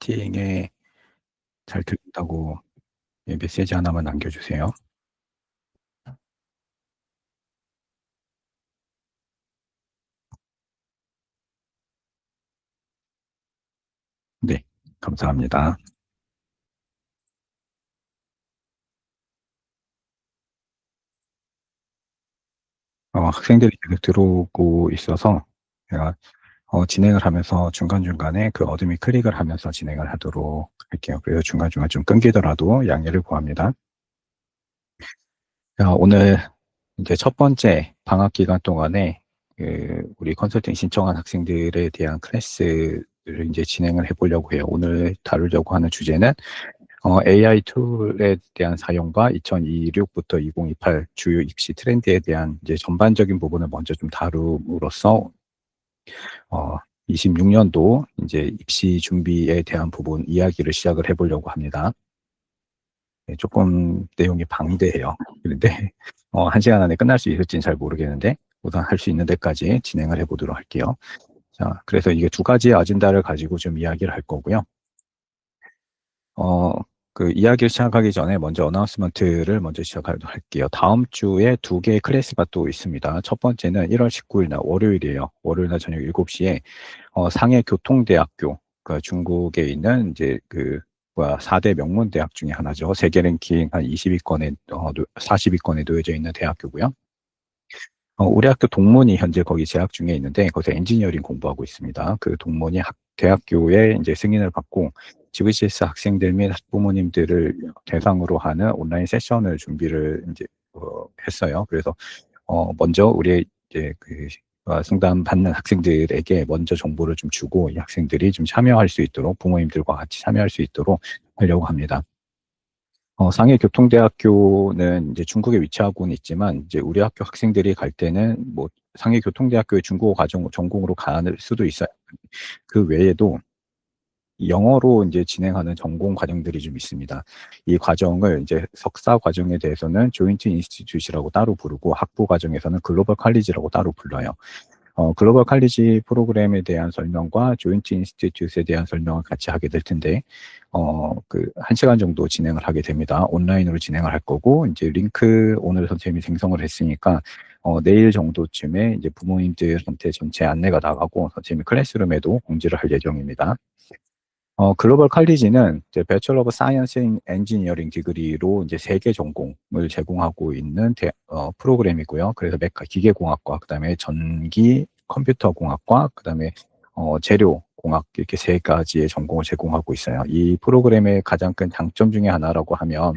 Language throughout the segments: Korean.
미팅에 잘 들린다고 메시지 하나만 남겨주세요. 네, 감사합니다. 학생들이 계속 들어오고 있어서 제가 진행을 하면서 중간중간에 그 어드민 클릭을 하면서 진행을 하도록 할게요. 그래서 중간중간 좀 끊기더라도 양해를 구합니다. 오늘 이제 첫 번째 방학 기간 동안에 우리 컨설팅 신청한 학생들에 대한 클래스를 이제 진행을 해보려고 해요. 오늘 다루려고 하는 주제는 AI 툴에 대한 사용과 2026부터 2028 주요 입시 트렌드에 대한 이제 전반적인 부분을 먼저 좀 다룸으로써 26년도 이제 입시 준비에 대한 부분 이야기를 시작을 해보려고 합니다. 네, 조금 내용이 방대해요. 그런데 1시간 안에 끝날 수 있을지는 잘 모르겠는데 우선 할 수 있는 데까지 진행을 해보도록 할게요. 자, 그래서 이게 두 가지의 아젠다를 가지고 좀 이야기를 할 거고요. 그 이야기를 시작하기 전에 먼저 어나운스먼트를 먼저 시작하도록 할게요. 다음 주에 두 개의 클래스가 또 있습니다. 첫 번째는 1월 19일 날 월요일이에요. 월요일 날 저녁 7시에 상해교통대학교, 그 중국에 있는 이제 4대 명문 대학 중에 하나죠. 세계 랭킹 한 20위권에 40위권에 놓여져 있는 대학교고요. 우리 학교 동문이 현재 거기 재학 중에 있는데 거기서 엔지니어링 공부하고 있습니다. 그 동문이 대학교에 이제 승인을 받고 GVCS 학생들 및 학부모님들을 대상으로 하는 온라인 세션을 준비를 이제 했어요. 그래서 먼저 우리 이제 상담 받는 학생들에게 먼저 정보를 좀 주고 이 학생들이 좀 참여할 수 있도록 부모님들과 같이 참여할 수 있도록 하려고 합니다. 상해교통대학교는 이제 중국에 위치하고는 있지만 이제 우리 학교 학생들이 갈 때는 뭐 상해교통대학교의 중국어 과정 전공으로 갈 수도 있어요. 그 외에도 영어로 이제 진행하는 전공 과정들이 좀 있습니다. 이 과정을 이제 석사 과정에 대해서는 조인트 인스티튜트라고 따로 부르고 학부 과정에서는 글로벌 칼리지라고 따로 불러요. 글로벌 칼리지 프로그램에 대한 설명과 조인트 인스티튜트에 대한 설명을 같이 하게 될 텐데, 1시간 정도 진행을 하게 됩니다. 온라인으로 진행을 할 거고, 이제 링크 오늘 선생님이 생성을 했으니까, 내일 정도쯤에 이제 부모님들한테 전체 안내가 나가고, 선생님이 클래스룸에도 공지를 할 예정입니다. 글로벌 칼리지는 이제 배철러 오브 사이언스 인 엔지니어링 디그리로 이제 3개 전공을 제공하고 있는 프로그램이고요. 그래서 기계공학과, 그다음에 전기 컴퓨터공학과, 그다음에 재료공학 이렇게 3가지의 전공을 제공하고 있어요. 이 프로그램의 가장 큰 장점 중에 하나라고 하면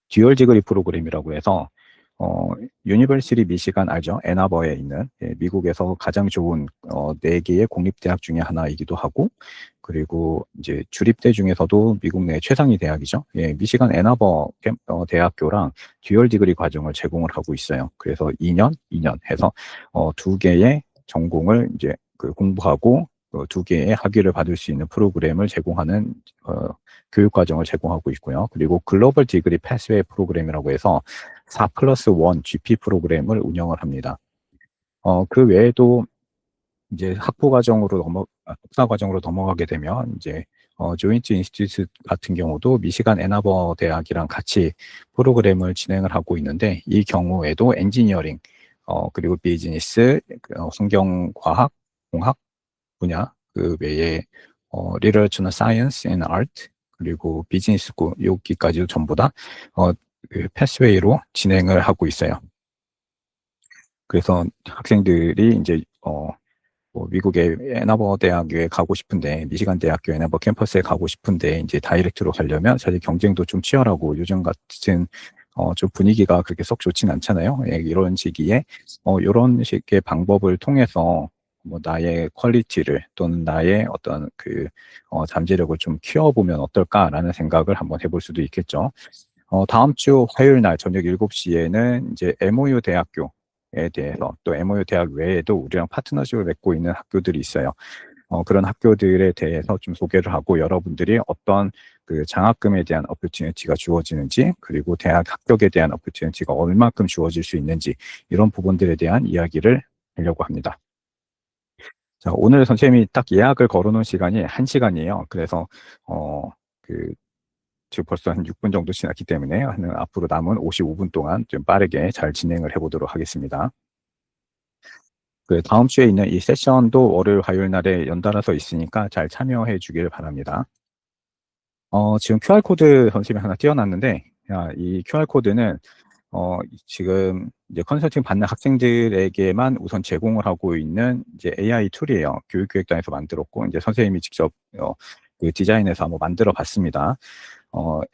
듀얼 디그리 프로그램이라고 해서 유니버시티 미시간 알죠? 애나버에 있는 미국에서 가장 좋은 4개의 공립대학 중에 하나이기도 하고 그리고 이제 주립대 중에서도 미국 내 최상위 대학이죠. 미시간 애나버 대학교랑 듀얼 디그리 과정을 제공을 하고 있어요. 그래서 2년 해서 2개의 전공을 이제 공부하고 2개의 학위를 받을 수 있는 프로그램을 제공하는 교육 과정을 제공하고 있고요. 그리고 글로벌 디그리 패스웨이 프로그램이라고 해서 4+1 GP 프로그램을 운영을 합니다. 그 외에도 이제 석사 과정으로 넘어가게 되면 이제 조인트 인스티튜트 같은 경우도 미시간 애나버 대학이랑 같이 프로그램을 진행을 하고 있는데 이 경우에도 엔지니어링 그리고 비즈니스, 환경과학, 공학 분야 그 외에 리터처나 사이언스 앤 아트 그리고 비즈니스 여기까지도 전부 다 패스웨이로 진행을 하고 있어요. 그래서 학생들이 이제 뭐 미국의 애나버 대학교에 가고 싶은데 미시간 대학교 애나버 캠퍼스에 가고 싶은데 이제 다이렉트로 가려면 사실 경쟁도 좀 치열하고 요즘 같은 좀 분위기가 그렇게 썩 좋진 않잖아요. 이런 시기에 이런 식의 방법을 통해서 뭐 나의 퀄리티를 또는 나의 어떤 잠재력을 좀 키워보면 어떨까라는 생각을 한번 해볼 수도 있겠죠. 다음 주 화요일 날 저녁 7시에는 이제 MOU 대학교에 대해서 또 MOU 대학 외에도 우리랑 파트너십을 맺고 있는 학교들이 있어요. 그런 학교들에 대해서 좀 소개를 하고 여러분들이 어떤 장학금에 대한 어퍼튜니티가 주어지는지 그리고 대학 합격에 대한 어퍼튜니티가 얼마큼 주어질 수 있는지 이런 부분들에 대한 이야기를 하려고 합니다. 자, 오늘 선생님이 딱 예약을 걸어 놓은 시간이 1시간이에요. 그래서, 어, 그, 지금 벌써 한 6분 정도 지났기 때문에 앞으로 남은 55분 동안 좀 빠르게 잘 진행을 해보도록 하겠습니다. 그 다음 주에 있는 이 세션도 월요일, 화요일 날에 연달아서 있으니까 잘 참여해 주길 바랍니다. 지금 QR코드 선생님이 하나 띄워놨는데, 이 QR코드는 지금 이제 컨설팅 받는 학생들에게만 우선 제공을 하고 있는 이제 AI 툴이에요. 교육기획단에서 만들었고, 이제 선생님이 직접 그 디자인해서 한번 만들어 봤습니다.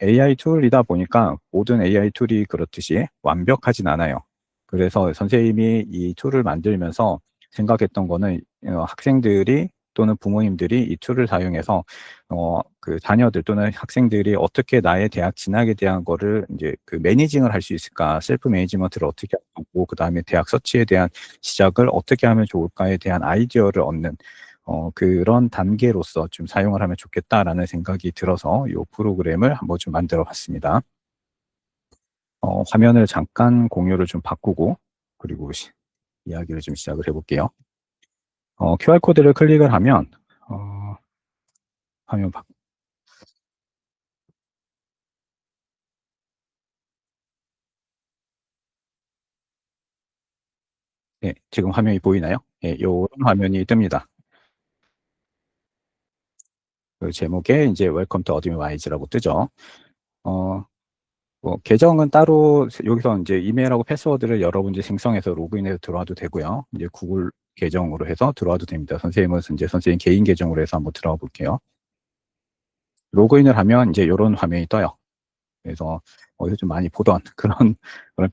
AI 툴이다 보니까 모든 AI 툴이 그렇듯이 완벽하진 않아요. 그래서 선생님이 이 툴을 만들면서 생각했던 거는 학생들이 또는 부모님들이 이 툴을 사용해서 그 자녀들 또는 학생들이 어떻게 나의 대학 진학에 대한 거를 이제 그 매니징을 할 수 있을까, 셀프 매니지먼트를 어떻게 하고 그 다음에 대학 서치에 대한 시작을 어떻게 하면 좋을까에 대한 아이디어를 얻는 그런 단계로서 좀 사용을 하면 좋겠다라는 생각이 들어서 이 프로그램을 한번 좀 만들어 봤습니다. 화면을 잠깐 공유를 좀 바꾸고 그리고 이야기를 좀 시작을 해볼게요. QR코드를 클릭을 하면 화면 네, 지금 화면이 보이나요? 예, 요런 화면이 뜹니다. 그 제목에 이제 Welcome to Udemy Wise라고 뜨죠. 어, 계정은 따로 여기서 이제 이메일하고 패스워드를 여러분들이 생성해서 로그인해서 들어와도 되고요. 이제 구글 계정으로 해서 들어와도 됩니다. 선생님은 이제 선생님 개인 계정으로 해서 한번 들어가 볼게요. 로그인을 하면 이제 이런 화면이 떠요. 그래서 어디서 좀 많이 보던 그런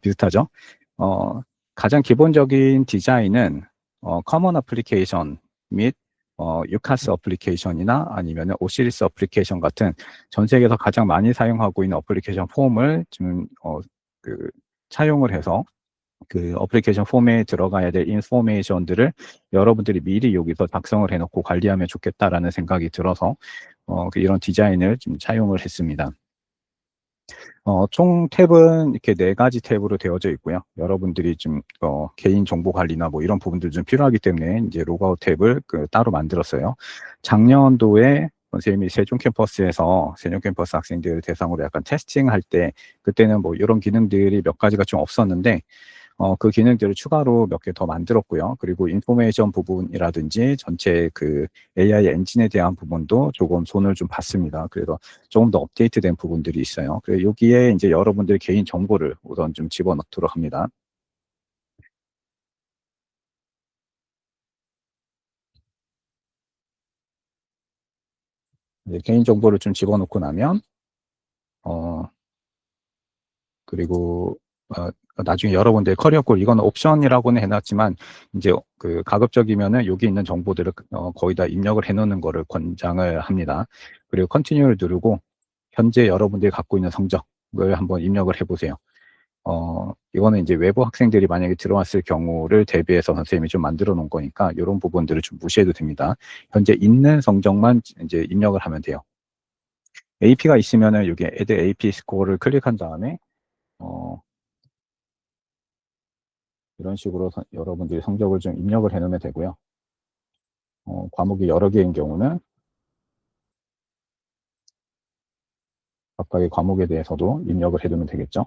비슷하죠. 어, 가장 기본적인 디자인은 커먼 어플리케이션 및 유카스 어플리케이션이나 아니면 오시리스 어플리케이션 같은 전 세계에서 가장 많이 사용하고 있는 어플리케이션 폼을 지금 그 차용을 해서 그 어플리케이션 폼에 들어가야 될 인포메이션들을 여러분들이 미리 여기서 작성을 해놓고 관리하면 좋겠다라는 생각이 들어서 이런 디자인을 좀 차용을 했습니다. 총 탭은 이렇게 4가지 탭으로 되어져 있고요. 여러분들이 좀 개인 정보 관리나 뭐 이런 부분들 좀 필요하기 때문에 이제 로그아웃 탭을 따로 만들었어요. 작년도에 선생님이 세종 캠퍼스에서 세종 캠퍼스 학생들 대상으로 약간 테스팅할 때 그때는 뭐 이런 기능들이 몇 가지가 좀 없었는데 그 기능들을 추가로 몇 개 더 만들었고요. 그리고 인포메이션 부분이라든지 전체 그 AI 엔진에 대한 부분도 조금 손을 좀 봤습니다. 그래서 조금 더 업데이트된 부분들이 있어요. 그래서 여기에 이제 여러분들 개인 정보를 우선 좀 집어넣도록 합니다. 이제 개인 정보를 좀 집어넣고 나면 어 그리고 나중에 여러분들 커리어골 이건 옵션이라고는 해놨지만 이제 그 가급적이면은 여기 있는 정보들을 거의 다 입력을 해놓는 거를 권장을 합니다. 그리고 컨티뉴를 누르고 현재 여러분들이 갖고 있는 성적을 한번 입력을 해보세요. 이거는 이제 외부 학생들이 만약에 들어왔을 경우를 대비해서 선생님이 좀 만들어 놓은 거니까 이런 부분들을 좀 무시해도 됩니다. 현재 있는 성적만 이제 입력을 하면 돼요. AP가 있으면은 여기 Add AP 스코어를 클릭한 다음에 어, 이런 식으로 여러분들이 성적을 좀 입력을 해 놓으면 되고요. 과목이 여러 개인 경우는 각각의 과목에 대해서도 입력을 해 두면 되겠죠.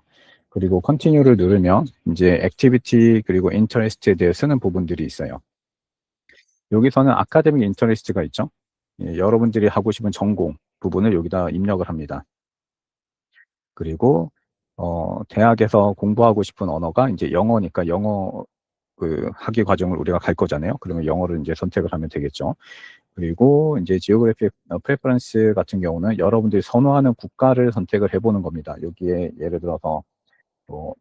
그리고 컨티뉴를 누르면 이제 액티비티 그리고 인터레스트에 대해 쓰는 부분들이 있어요. 여기서는 아카데믹 인터레스트가 있죠. 예, 여러분들이 하고 싶은 전공 부분을 여기다 입력을 합니다. 그리고 대학에서 공부하고 싶은 언어가 이제 영어니까 영어 그 학위 과정을 우리가 갈 거잖아요. 그러면 영어를 이제 선택을 하면 되겠죠. 그리고 이제 지오그래픽 프레퍼런스 같은 경우는 여러분들이 선호하는 국가를 선택을 해보는 겁니다. 여기에 예를 들어서 뭐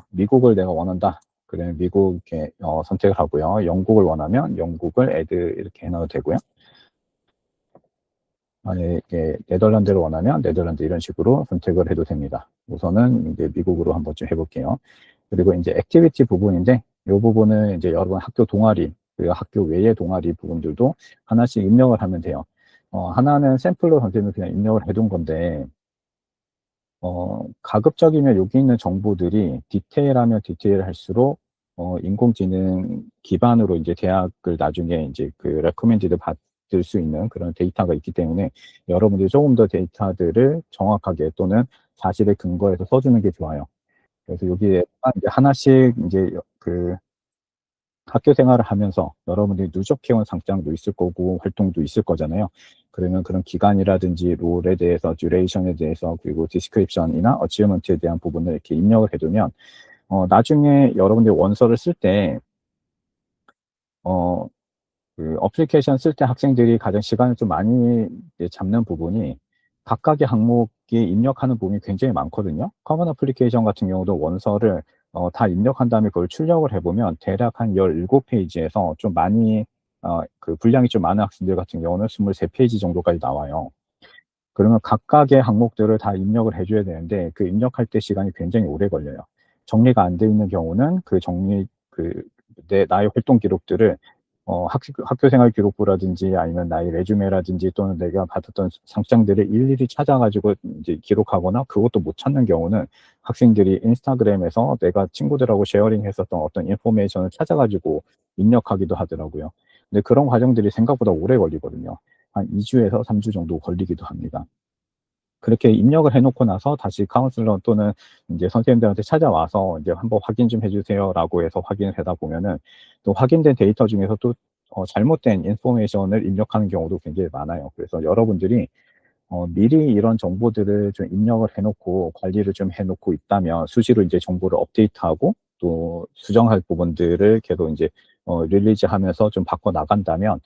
미국을 내가 원한다. 그러면 미국 이렇게 선택을 하고요. 영국을 원하면 영국을 add 이렇게 해놔도 되고요. 만약에 네덜란드를 원하면 네덜란드 이런 식으로 선택을 해도 됩니다. 우선은 이제 미국으로 한번 좀 해볼게요. 그리고 이제 액티비티 부분인데 이 부분은 이제 여러분 학교 동아리 그리고 학교 외의 동아리 부분들도 하나씩 입력을 하면 돼요. 하나는 샘플로 선생님이 그냥 입력을 해둔 건데 가급적이면 여기 있는 정보들이 디테일하면 디테일할수록 인공지능 기반으로 이제 대학을 나중에 이제 그 레코멘디드 받을 수 있는 그런 데이터가 있기 때문에 여러분들이 조금 더 데이터들을 정확하게 또는 사실에 근거해서 써주는 게 좋아요. 그래서 여기에 이제 하나씩 이제 그 학교 생활을 하면서 여러분들이 누적해온 상장도 있을 거고 활동도 있을 거잖아요. 그러면 그런 기간이라든지 롤에 대해서, 듀레이션에 대해서, 그리고 디스크립션이나 어치브먼트에 대한 부분을 이렇게 입력을 해두면 나중에 여러분들이 원서를 쓸 때 어, 그 어플리케이션 쓸 때 학생들이 가장 시간을 좀 많이 이제 잡는 부분이 각각의 항목에 입력하는 부분이 굉장히 많거든요. 커먼 어플리케이션 같은 경우도 원서를 다 입력한 다음에 그걸 출력을 해보면 대략 한 17페이지에서 좀 많이 그 분량이 좀 많은 학생들 같은 경우는 23페이지 정도까지 나와요. 그러면 각각의 항목들을 다 입력을 해줘야 되는데 그 입력할 때 시간이 굉장히 오래 걸려요. 정리가 안 돼 있는 경우는 그 정리 나의 활동 기록들을 학교 생활 기록부라든지 아니면 나의 레주메라든지 또는 내가 받았던 상장들을 일일이 찾아가지고 이제 기록하거나 그것도 못 찾는 경우는 학생들이 인스타그램에서 내가 친구들하고 쉐어링했었던 어떤 인포메이션을 찾아가지고 입력하기도 하더라고요. 근데 그런 과정들이 생각보다 오래 걸리거든요. 한 2주에서 3주 정도 걸리기도 합니다. 그렇게 입력을 해놓고 나서 다시 카운슬러 또는 이제 선생님들한테 찾아와서 이제 한번 확인 좀 해주세요라고 해서 확인을 하다 보면은 또 확인된 데이터 중에서 또 잘못된 인포메이션을 입력하는 경우도 굉장히 많아요. 그래서 여러분들이 미리 이런 정보들을 좀 입력을 해놓고 관리를 좀 해놓고 있다면 수시로 이제 정보를 업데이트하고 또 수정할 부분들을 계속 이제 릴리즈하면서 좀 바꿔 나간다면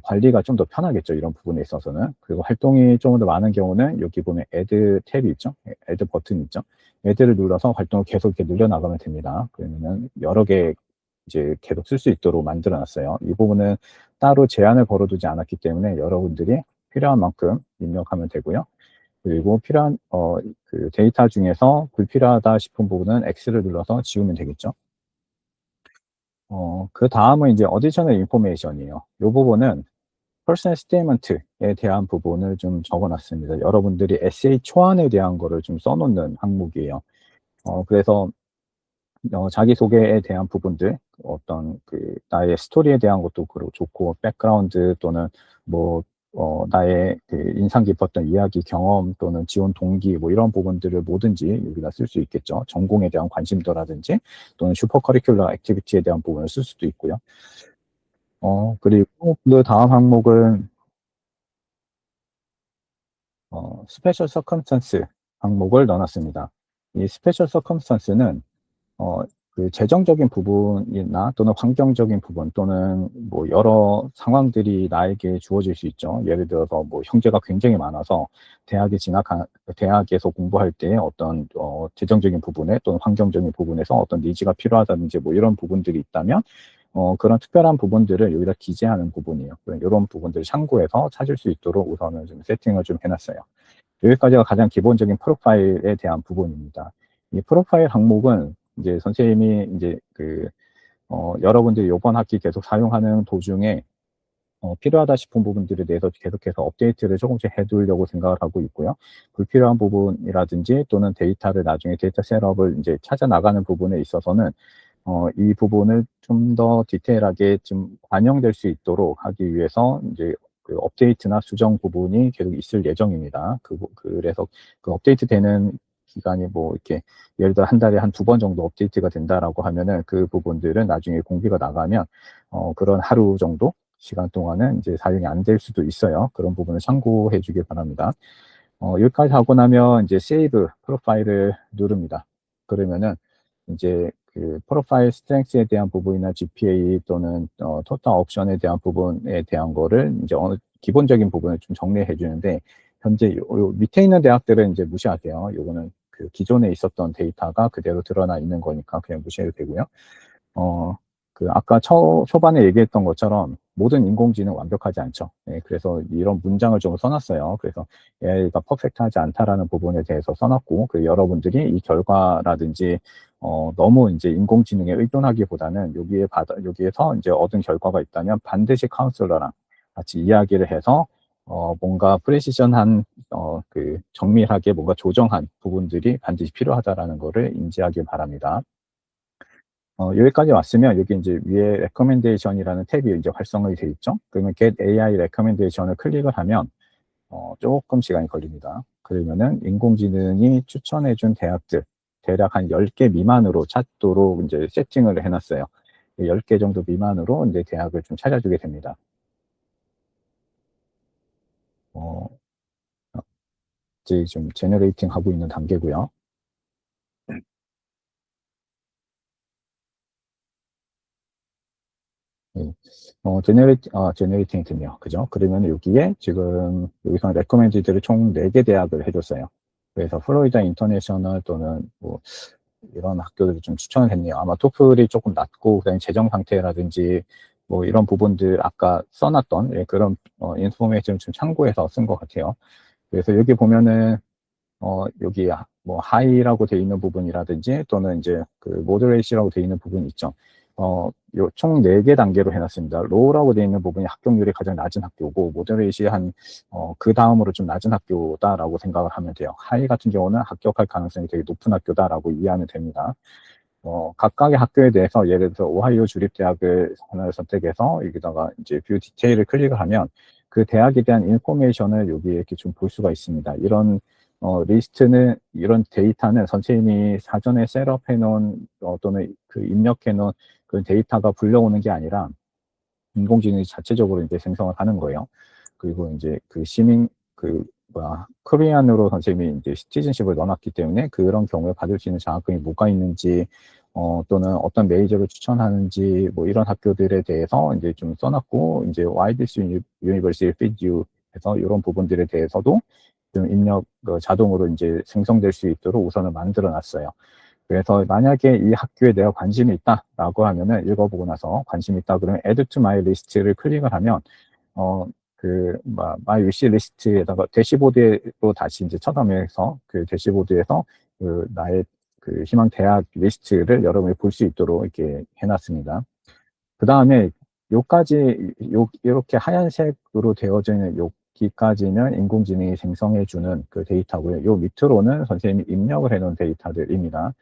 관리가 좀 더 편하겠죠. 이런 부분에 있어서는. 그리고 활동이 좀 더 많은 경우는 여기 보면 애드 탭이 있죠. 애드 버튼이 있죠. 애드를 눌러서 활동을 계속 이렇게 늘려나가면 됩니다. 그러면은 여러 개 이제 계속 쓸 수 있도록 만들어 놨어요. 이 부분은 따로 제한을 걸어두지 않았기 때문에 여러분들이 필요한 만큼 입력하면 되고요. 그리고 필요한 그 데이터 중에서 불필요하다 싶은 부분은 X를 눌러서 지우면 되겠죠. 그 다음은 이제 어디셔널 인포메이션이에요. 이 부분은 퍼스널 스테이먼트에 대한 부분을 좀 적어놨습니다. 여러분들이 에세이 초안에 대한 거를 좀 써놓는 항목이에요. 그래서 자기소개에 대한 부분들, 어떤 나의 스토리에 대한 것도 좋고, 백그라운드 또는 뭐, 나의 그 인상 깊었던 이야기, 경험 또는 지원 동기, 뭐 이런 부분들을 뭐든지 여기다 쓸 수 있겠죠. 전공에 대한 관심도라든지 또는 슈퍼 커리큘러 액티비티에 대한 부분을 쓸 수도 있고요. 그리고 그 다음 항목은 스페셜 서컴스턴스 항목을 넣어놨습니다. 이 스페셜 서컴스턴스는 그 재정적인 부분이나 또는 환경적인 부분 또는 뭐 여러 상황들이 나에게 주어질 수 있죠. 예를 들어서 뭐 형제가 굉장히 많아서 대학에서 공부할 때 어떤 재정적인 부분에 또는 환경적인 부분에서 어떤 니즈가 필요하다든지 뭐 이런 부분들이 있다면 그런 특별한 부분들을 여기다 기재하는 부분이에요. 이런 부분들을 참고해서 찾을 수 있도록 우선은 좀 세팅을 좀 해놨어요. 여기까지가 가장 기본적인 프로파일에 대한 부분입니다. 이 프로파일 항목은 이제 선생님이 이제 여러분들이 이번 학기 계속 사용하는 도중에 필요하다 싶은 부분들에 대해서 계속해서 업데이트를 조금씩 해두려고 생각을 하고 있고요. 불필요한 부분이라든지 또는 데이터를 나중에 데이터 셋업을 이제 찾아 나가는 부분에 있어서는 이 부분을 좀 더 디테일하게 좀 반영될 수 있도록 하기 위해서 이제 그 업데이트나 수정 부분이 계속 있을 예정입니다. 그래서 그 업데이트 되는 기간이 뭐 이렇게 예를 들어 한 달에 한 2번 정도 업데이트가 된다라고 하면은 그 부분들은 나중에 공개가 나가면 그런 하루 정도 시간 동안은 이제 사용이 안 될 수도 있어요. 그런 부분을 참고해 주길 바랍니다. 여기까지 하고 나면 이제 세이브 프로파일을 누릅니다. 그러면은 이제 그 프로파일 스트렝스에 대한 부분이나 GPA 또는 토탈 옵션에 대한 부분에 대한 거를 이제 어느 기본적인 부분을 좀 정리해 주는데 현재 요 밑에 있는 대학들은 이제 무시하세요. 요거는 그 기존에 있었던 데이터가 그대로 드러나 있는 거니까 그냥 무시해도 되고요. 아까 초반에 얘기했던 것처럼 모든 인공지능 완벽하지 않죠. 예, 그래서 이런 문장을 좀 써놨어요. 그래서 AI가 퍼펙트하지 않다라는 부분에 대해서 써놨고, 여러분들이 이 결과라든지, 너무 이제 인공지능에 의존하기보다는 여기에서 이제 얻은 결과가 있다면 반드시 카운슬러랑 같이 이야기를 해서, 뭔가 프레시전한, 정밀하게 뭔가 조정한 부분들이 반드시 필요하다라는 거를 인지하길 바랍니다. 여기까지 왔으면 여기 이제 위에 recommendation이라는 탭이 이제 활성화가 되어 있죠. 그러면 get AI recommendation을 클릭을 하면 조금 시간이 걸립니다. 그러면은 인공지능이 추천해 준 대학들 대략 한 10개 미만으로 찾도록 이제 세팅을 해놨어요. 10개 정도 미만으로 이제 대학을 좀 찾아주게 됩니다. 어, 이제 좀 제너레이팅 하고 있는 단계고요. 네. 제너레이팅이 됐네요. 그죠? 그러면 여기에 지금 여기서 레코멘디드를 총 4개 대학을 해줬어요. 그래서 플로리다 인터내셔널 또는 뭐 이런 학교들을 좀 추천을 했네요. 아마 토플이 조금 낮고 그다음에 재정 상태라든지 뭐 이런 부분들 아까 써놨던 그런 인포메이션을 좀 참고해서 쓴 것 같아요. 그래서 여기 보면은 여기 뭐 하이라고 돼 있는 부분이라든지 또는 이제 그 모더레이시라고 돼 있는 부분이 있죠. 요 총 4개 단계로 해놨습니다. 로우라고 돼 있는 부분이 합격률이 가장 낮은 학교고 모더레이시 그 다음으로 좀 낮은 학교다라고 생각을 하면 돼요. 하이 같은 경우는 합격할 가능성이 되게 높은 학교다라고 이해하면 됩니다. 각각의 학교에 대해서 예를 들어서 오하이오 주립대학을 하나를 선택해서 여기다가 이제 뷰 디테일을 클릭을 하면 그 대학에 대한 인포메이션을 여기에 이렇게 좀 볼 수가 있습니다. 이런 이런 데이터는 선생님이 사전에 셋업해 놓은 또는 그 입력해 놓은 그 데이터가 불려오는 게 아니라 인공지능이 자체적으로 이제 생성을 하는 거예요. 그리고 이제 그 코리안으로 선생님이 이제 시티즌십을 넣어놨기 때문에 그런 경우에 받을 수 있는 장학금이 뭐가 있는지, 또는 어떤 메이저를 추천하는지, 뭐 이런 학교들에 대해서 이제 좀 써놨고, 이제 why this university fit you 해서 이런 부분들에 대해서도 좀 자동으로 이제 생성될 수 있도록 우선은 만들어 놨어요. 그래서 만약에 이 학교에 내가 관심이 있다라고 하면은 읽어보고 나서 관심 있다 그러면 add to my list를 클릭을 하면 my wish list에다가 대시보드로 다시 이제 쳐가면서 그 대시보드에서 그 나의 그 희망 대학 리스트를 여러분이 볼 수 있도록 이렇게 해놨습니다. 그 다음에 이렇게 하얀색으로 되어져 있는 여기까지는 인공지능이 생성해주는 그 데이터고요. 요 밑으로는 선생님이 입력을 해놓은 데이터들입니다.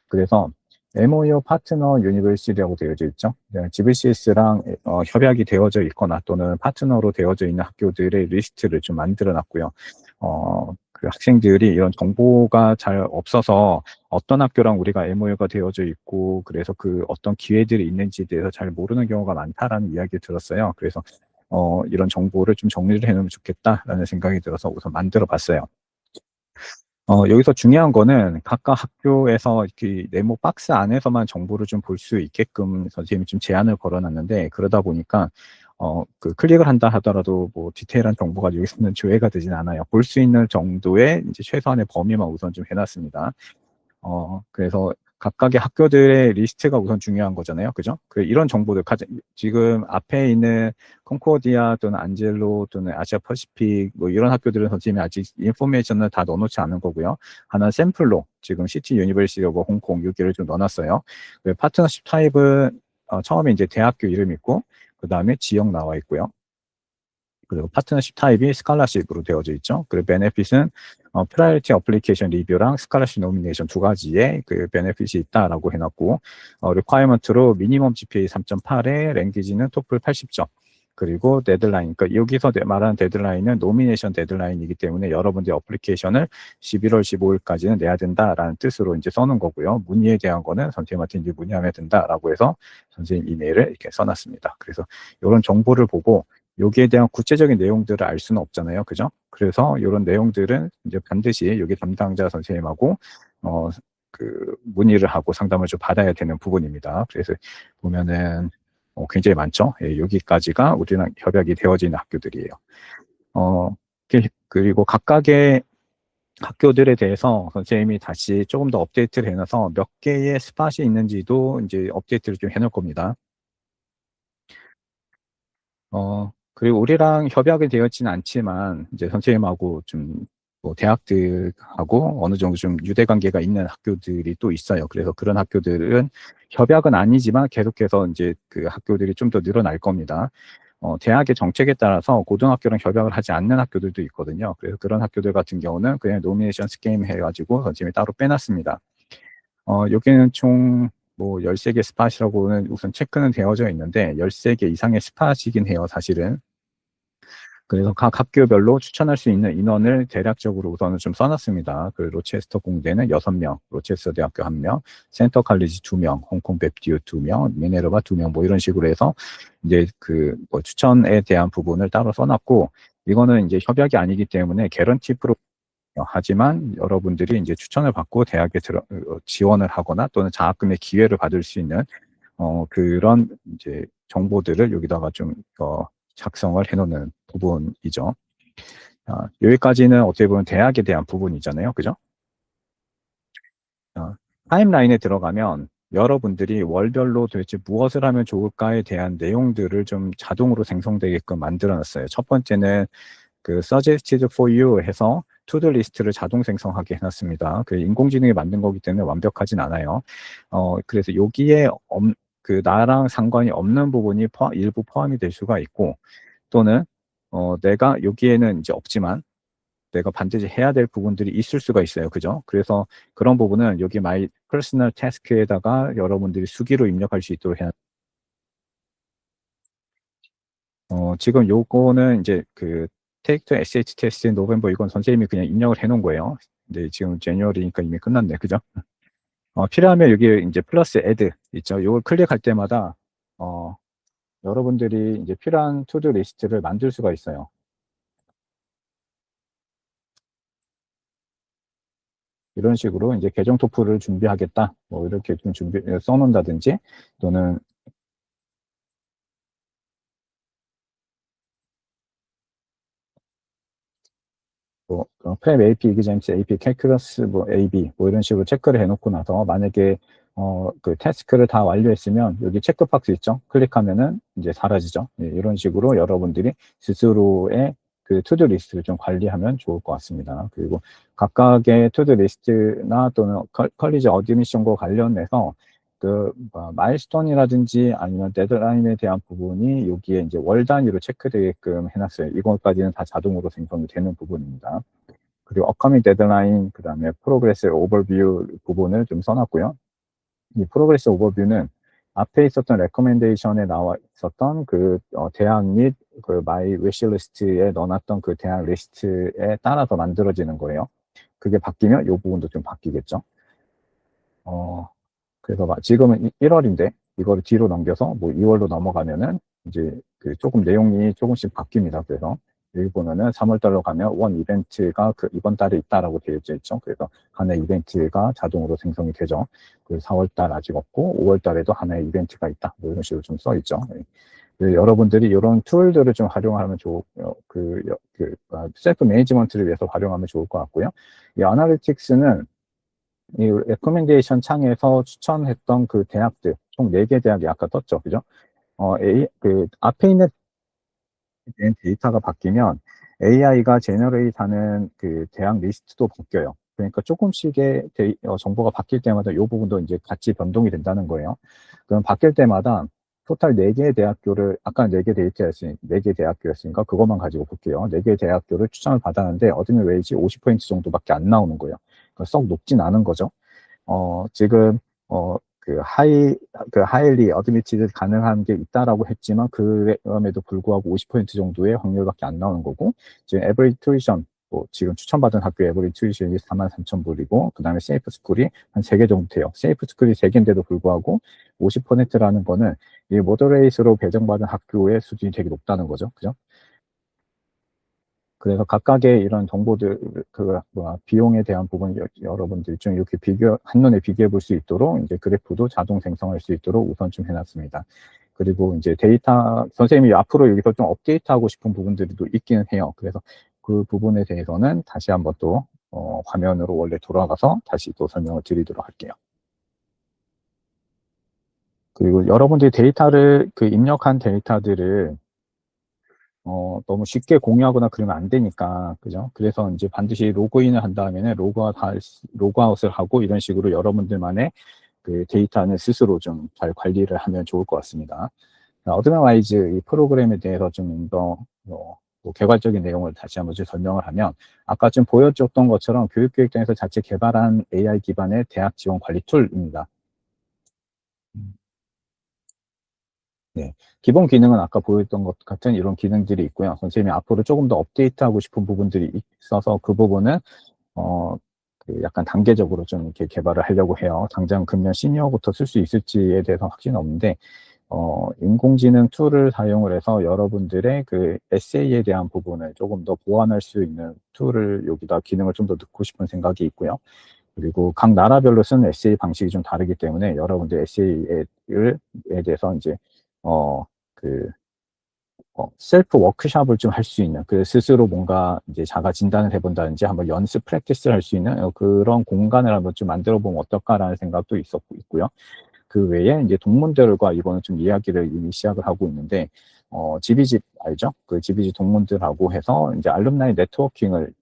그래서 MOU 파트너 유니버시티라고 되어져 있죠. GBCS랑 협약이 되어져 있거나 또는 파트너로 되어져 있는 학교들의 리스트를 좀 만들어 놨고요. 그 학생들이 이런 정보가 잘 없어서 어떤 학교랑 우리가 MOU가 되어져 있고 그래서 그 어떤 기회들이 있는지에 대해서 잘 모르는 경우가 많다라는 이야기를 들었어요. 그래서 이런 정보를 좀 정리를 해놓으면 좋겠다라는 생각이 들어서 우선 만들어 봤어요. 여기서 중요한 거는 각각 학교에서 그 네모 박스 안에서만 정보를 좀 볼 수 있게끔 선생님이 좀 제한을 걸어놨는데 그러다 보니까 그 클릭을 한다 하더라도 뭐 디테일한 정보가 여기서는 조회가 되진 않아요. 볼 수 있는 정도의 이제 최소한의 범위만 우선 좀 해놨습니다. 그래서 각각의 학교들의 리스트가 우선 중요한 거잖아요. 그죠? 이런 정보들, 지금 앞에 있는 콩코디아 또는 안젤로 또는 아시아 퍼시픽 뭐 이런 학교들은 선생님이 아직 인포메이션을 다 넣어놓지 않은 거고요. 하나 샘플로 지금 시티 유니버시티 오브 홍콩 여기를 좀 넣어놨어요. 파트너십 타입은 처음에 이제 대학교 이름 있고 그 다음에 지역 나와 있고요. 그리고 파트너십 타입이 스칼라십으로 되어져 있죠. 그리고 베네핏은 프라이어티 어플리케이션 리뷰랑 스칼라십 노미네이션 두 가지의 그 베네핏이 있다라고 해놨고, 리콰이먼트로 미니멈 GPA 3.8에 랭귀지는 토플 80점. 그리고 데드라인, 그러니까 여기서 말하는 데드라인은 노미네이션 데드라인이기 때문에 여러분들의 어플리케이션을 11월 15일까지는 내야 된다라는 뜻으로 이제 써놓은 거고요. 문의에 대한 거는 선생님한테 이제 문의하면 된다라고 해서 선생님 이메일을 이렇게 써놨습니다. 그래서 이런 정보를 보고 여기에 대한 구체적인 내용들을 알 수는 없잖아요. 그죠? 그래서 이런 내용들은 이제 반드시 여기 담당자 선생님하고 문의를 하고 상담을 좀 받아야 되는 부분입니다. 그래서 보면은 굉장히 많죠. 예, 여기까지가 우리랑 협약이 되어져 있는 학교들이에요. 그리고 각각의 학교들에 대해서 선생님이 다시 조금 더 업데이트를 해놔서 몇 개의 스팟이 있는지도 이제 업데이트를 좀 해놓을 겁니다. 그리고 우리랑 협약이 되었지는 않지만, 이제 선생님하고 뭐 대학들하고 어느 정도 좀 유대 관계가 있는 학교들이 또 있어요. 그래서 그런 학교들은 협약은 아니지만 계속해서 이제 그 학교들이 좀 더 늘어날 겁니다. 대학의 정책에 따라서 고등학교랑 협약을 하지 않는 학교들도 있거든요. 그래서 그런 학교들 같은 경우는 그냥 노미네이션 스게임 해가지고 선생님이 따로 빼놨습니다. 여기는 총 뭐 13개 스팟이라고는 우선 체크는 되어져 있는데 13개 이상의 스팟이긴 해요, 사실은. 그래서 각 학교별로 추천할 수 있는 인원을 대략적으로 우선은 좀 써놨습니다. 그 로체스터 공대는 6명, 로체스터 대학교 1명, 센터 칼리지 2명, 홍콩 베프디우 2명, 미네르바 2명, 뭐 이런 식으로 해서 이제 그 뭐 추천에 대한 부분을 따로 써놨고, 이거는 이제 협약이 아니기 때문에 개런티 프로 하지만 여러분들이 이제 추천을 받고 대학에 지원을 하거나 또는 장학금의 기회를 받을 수 있는 그런 이제 정보들을 여기다가 좀 작성을 해놓는 부분이죠. 여기까지는 어떻게 보면 대학에 대한 부분이잖아요. 그죠? 타임라인에 들어가면 여러분들이 월별로 도대체 무엇을 하면 좋을까에 대한 내용들을 좀 자동으로 생성되게끔 만들어 놨어요. 첫 번째는 그 suggested for you 해서 투두 리스트를 자동 생성하게 해놨습니다. 그 인공지능이 만든 거기 때문에 완벽하진 않아요. 그래서 여기에 그 나랑 상관이 없는 부분이 일부 포함이 될 수가 있고, 또는 내가 여기에는 이제 없지만 내가 반드시 해야 될 부분들이 있을 수가 있어요. 그죠? 그래서 그런 부분은 여기 My Personal Task에다가 여러분들이 수기로 입력할 수 있도록 해야. 지금 요거는 이제 그 Take the SH Test in November, 이건 선생님이 그냥 입력을 해놓은 거예요. 근데 지금 제뉴얼이니까 이미 끝났네. 그죠? 필요하면 여기 이제 플러스 add 있죠. 요걸 클릭할 때마다 여러분들이 이제 필요한 투두 리스트를 만들 수가 있어요. 이런 식으로 이제 계정 토플을 준비하겠다, 뭐 이렇게 좀 써놓는다든지, 또는 뭐 프랩 AP 이그잼스 AP 캘큘러스 뭐 AB 뭐 이런 식으로 체크를 해놓고 나서, 만약에 그 태스크를 다 완료했으면 여기 체크박스 있죠, 클릭하면은 이제 사라지죠. 예, 이런 식으로 여러분들이 스스로의 그 투두 리스트를 좀 관리하면 좋을 것 같습니다. 그리고 각각의 투두 리스트나 또는 컬리지 어드미션과 관련해서 그 마일스톤이라든지 아니면 데드라인에 대한 부분이 여기에 이제 월 단위로 체크되게끔 해놨어요. 이것까지는 다 자동으로 생성이 되는 부분입니다. 그리고 업커밍 데드라인, 그 다음에 프로그레스 오버뷰 부분을 좀 써놨고요. 이 프로그레스 오버뷰는 앞에 있었던 레커멘데이션에 나와 있었던 그 대학 및 그 마이 위시리스트에 넣어놨던 그 대학 리스트에 따라서 만들어지는 거예요. 그게 바뀌면 이 부분도 좀 바뀌겠죠. 그래서 지금은 1월인데 이거를 뒤로 넘겨서 뭐 2월로 넘어가면은 이제 그 조금 내용이 조금씩 바뀝니다. 그래서 여기 보면은 3월달로 가면 원 이벤트가 그 이번 달에 있다라고 되어 있죠. 그래서 하나의 이벤트가 자동으로 생성이 되죠. 그 4월달 아직 없고 5월달에도 하나의 이벤트가 있다, 뭐 이런 식으로 좀 써 있죠. 여러분들이 이런 툴들을 좀 활용하면 셀프 매니지먼트를 위해서 활용하면 좋을 것 같고요. 이 아나리틱스는 이 레코멘데이션 창에서 추천했던 그 대학들, 총 4개 대학이 아까 떴죠. 그죠? 그 앞에 있는 데이터가 바뀌면 AI가 제너레이트 하는 그 대학 리스트도 바뀌어요. 그러니까 조금씩의 정보가 바뀔 때마다 이 부분도 이제 같이 변동이 된다는 거예요. 그럼 바뀔 때마다 토탈 4개의 대학교를, 아까 4개 대학교였으니까 그것만 가지고 볼게요. 4개의 대학교를 추천을 받았는데 얻으면 웨이지 50% 정도밖에 안 나오는 거예요. 그러니까 썩 높진 않은 거죠. 지금 그 하일리 어드미티드 가능한 게 있다라고 했지만 그럼에도 불구하고 50% 정도의 확률밖에 안 나오는 거고, 지금 에버리지 튜이션, 뭐 지금 추천받은 학교 에버리지 튜이션이 43,000불이고, 그 다음에 세이프 스쿨이 한 3개 정도 돼요. 세이프 스쿨이 3개인데도 불구하고 50%라는 거는 이 모더레이스로 배정받은 학교의 수준이 되게 높다는 거죠. 그죠? 그래서 각각의 이런 정보들, 비용에 대한 부분 여러분들이 좀 이렇게 한눈에 비교해 볼 수 있도록 이제 그래프도 자동 생성할 수 있도록 우선 좀 해놨습니다. 그리고 이제 데이터, 선생님이 앞으로 여기서 좀 업데이트하고 싶은 부분들이 또 있기는 해요. 그래서 그 부분에 대해서는 다시 한번 또, 화면으로 원래 돌아가서 다시 또 설명을 드리도록 할게요. 그리고 여러분들이 입력한 데이터들을 너무 쉽게 공유하거나 그러면 안 되니까, 그죠? 그래서 이제 반드시 로그인을 한 다음에는 로그아웃을 하고 이런 식으로 여러분들만의 그 데이터는 스스로 좀 잘 관리를 하면 좋을 것 같습니다. 어드미와이즈 이 프로그램에 대해서 좀 더 개괄적인 내용을 다시 한번 좀 설명을 하면, 아까 좀 보여줬던 것처럼 교육기획단에서 자체 개발한 AI 기반의 대학 지원 관리 툴입니다. 네. 기본 기능은 아까 보였던 것 같은 이런 기능들이 있고요. 선생님이 앞으로 조금 더 업데이트하고 싶은 부분들이 있어서 그 부분은 어 그 약간 단계적으로 좀 이렇게 개발을 하려고 해요. 당장 금년 시니어부터 쓸 수 있을지에 대해서 확신은 없는데 인공지능 툴을 사용을 해서 여러분들의 그 에세이에 대한 부분을 조금 더 보완할 수 있는 툴을 여기다 기능을 좀 더 넣고 싶은 생각이 있고요. 그리고 각 나라별로 쓰는 에세이 방식이 좀 다르기 때문에 여러분들 에세이에 대해서 이제 어 그 셀프 워크숍을 좀 할 수 있는, 그 스스로 뭔가 이제 자가 진단을 해 본다든지 한번 연습 프랙티스를 할 수 있는 그런 공간을 한번 좀 만들어 보면 어떨까라는 생각도 있고요. 그 외에 이제 동문들과 이거는 좀 이야기를 이미 시작을 하고 있는데, 지비집 알죠? 그 지비집 동문들하고 해서 이제 알룸나이 네트워킹을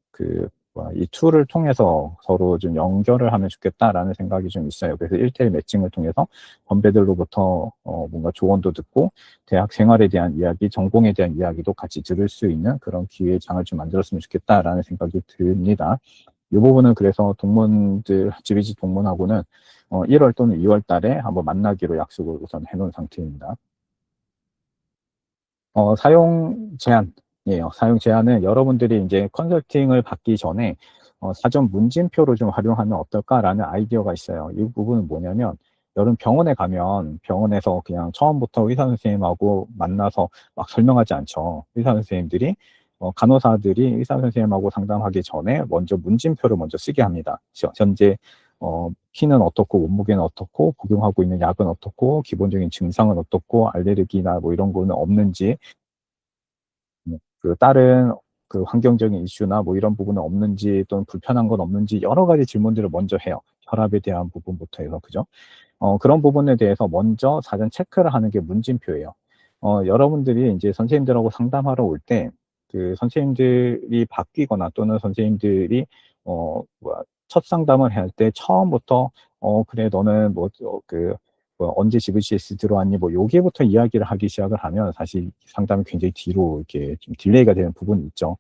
이 툴을 통해서 서로 좀 연결을 하면 좋겠다라는 생각이 좀 있어요. 그래서 1:1 매칭을 통해서 선배들로부터 뭔가 조언도 듣고 대학 생활에 대한 이야기, 전공에 대한 이야기도 같이 들을 수 있는 그런 기회의 장을 좀 만들었으면 좋겠다라는 생각이 듭니다. 이 부분은 그래서 동문들, 지비지 동문하고는 1월 또는 2월 달에 한번 만나기로 약속을 우선 해 놓은 상태입니다. 사용 제한이에요. 사용 제한은 여러분들이 이제 컨설팅을 받기 전에 사전 문진표를 좀 활용하면 어떨까라는 아이디어가 있어요. 이 부분은 뭐냐면, 여러분 병원에 가면 병원에서 그냥 처음부터 의사 선생님하고 만나서 막 설명하지 않죠. 의사 선생님들이 간호사들이 의사 선생님하고 상담하기 전에 먼저 문진표를 먼저 쓰게 합니다. 현재 키는 어떻고, 몸무게는 어떻고, 복용하고 있는 약은 어떻고, 기본적인 증상은 어떻고, 알레르기나 뭐 이런 거는 없는지, 다른 환경적인 이슈나 뭐 이런 부분은 없는지, 또는 불편한 건 없는지 여러 가지 질문들을 먼저 해요. 혈압에 대한 부분부터 해서, 그죠? 그런 부분에 대해서 먼저 사전 체크를 하는 게 문진표예요. 여러분들이 이제 선생님들하고 상담하러 올 때, 선생님들이 바뀌거나 또는 선생님들이 첫 상담을 할 때 처음부터 그래 너는 언제 GBCS 들어왔니? 뭐 여기부터 이야기를 하기 시작을 하면 사실 상담이 굉장히 뒤로 이렇게 좀 딜레이가 되는 부분이 있죠.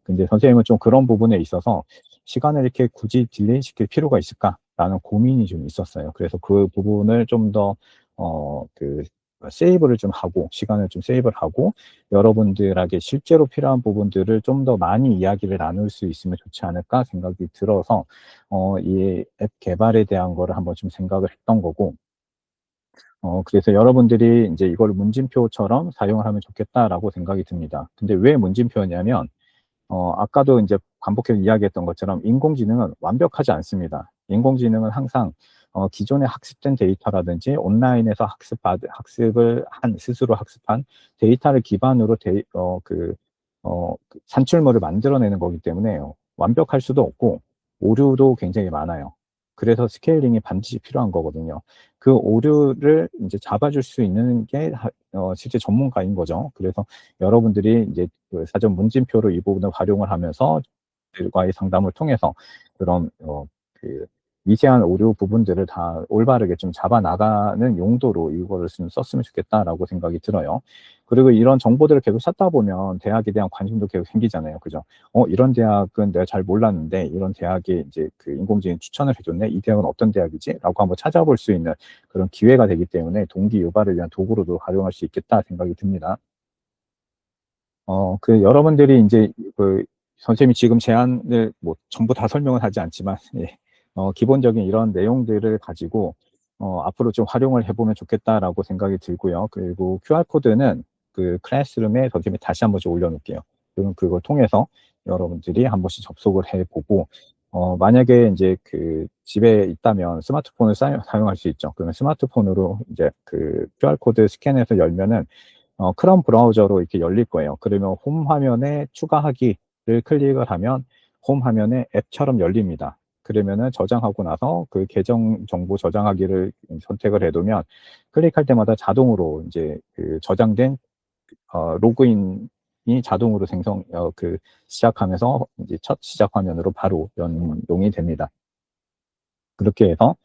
근데 선생님은 좀 그런 부분에 있어서 시간을 이렇게 굳이 딜레이 시킬 필요가 있을까라는 고민이 좀 있었어요. 그래서 그 부분을 좀 더 세이브를 좀 하고, 시간을 좀 세이브를 하고, 여러분들에게 실제로 필요한 부분들을 좀 더 많이 이야기를 나눌 수 있으면 좋지 않을까 생각이 들어서 이 앱 개발에 대한 거를 한번 좀 생각을 했던 거고, 그래서 여러분들이 인제 '이걸 문진표처럼 사용을 하면 좋겠다.'라고 생각이 듭니다. 근데 왜 문진표냐면, 아까도 인제 반복해서 이야기했던 것처럼 인공지능은 완벽하지 않습니다. 인공지능은 항상 기존에 학습된 데이터라든지 온라인에서 학습을 한, 스스로 학습한 데이터를 기반으로 산출물을 만들어내는 거기 때문에 완벽할 수도 없고 오류도 굉장히 많아요. 그래서 스케일링이 반드시 필요한 거거든요. 그 오류를 인제 잡아줄 수 있는 게 실제 전문가인 거죠. 그래서 여러분들이 이제 사전 문진표로 이 부분을 활용을 하면서 들과의 상담을 통해서 그런 미세한 오류 부분들을 다 올바르게 좀 잡아 나가는 용도로 이거를 좀 썼으면 좋겠다라고 생각이 들어요. 그리고 이런 정보들을 계속 찾다 보면 대학에 대한 관심도 계속 생기잖아요. 그죠? 이런 대학은 내가 잘 몰랐는데 이런 대학에 이제 인공지능이 추천을 해 줬네. '이 대학은 어떤 대학이지?'라고 한번 찾아볼 수 있는 그런 기회가 되기 때문에 동기 유발을 위한 도구로도 활용할 수 있겠다 생각이 듭니다. 여러분들이 인제 선생님이 지금 제안을 뭐 전부 다 설명은 하지 않지만 예, 기본적인 이런 내용들을 가지고 '앞으로 좀 활용을 해 보면 좋겠다.'라고 생각이 들고요. 그리고 QR 코드는 클래스룸에 선생님이 다시 한 번씩 올려 놓을게요. 그러면 그걸 통해서 여러분들이 한 번씩 접속을 해 보고, 만약에 인제 집에 있다면 스마트폰을 사용할 수 있죠. 그러면 스마트폰으로 인제 QR 코드 스캔해서 열면은 크롬 브라우저로 이렇게 열릴 거예요. 그러면 홈 화면에 추가하기를 클릭을 하면 홈 화면에 앱처럼 열립니다. 그러면은 저장하고 나서 그 계정 정보 저장하기를 선택을 해 두면 클릭할 때마다 자동으로 인제 저장된 로그인이 자동으로 시작하면서 이제 첫 시작 화면으로 바로 연동이 됩니다. 그렇게 해서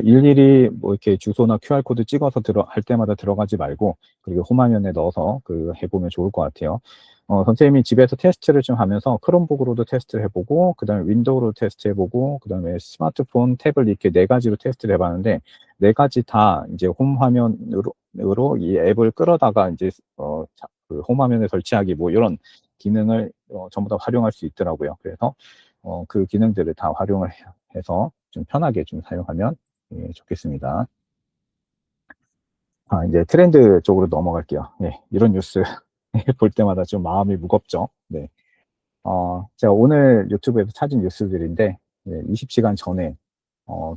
일일이 뭐 이렇게 주소나 QR 코드 찍어서 할 때마다 들어가지 말고, 그리고 홈 화면에 넣어서 해 보면 좋을 것 같아요. 선생님이 집에서 테스트를 좀 하면서 크롬북으로도 테스트를 해 보고, 그다음에 윈도우로 테스트해 보고, 그다음에 스마트폰, 태블릿 이렇게 4 가지로 테스트를 해 봤는데 4 가지 다 인제 홈 화면으로 으로 이 앱을 끌어다가 이제 그 홈 화면에 설치하기 뭐 이런 기능을 전부 다 활용할 수 있더라고요. 그래서 그 기능들을 다 활용을 해서 좀 편하게 좀 사용하면 예, 좋겠습니다. 이제 트렌드 쪽으로 넘어갈게요. 예, 이런 뉴스 볼 때마다 좀 마음이 무겁죠. 네. 제가 오늘 유튜브에서 찾은 뉴스들인데, 예, 20시간 전에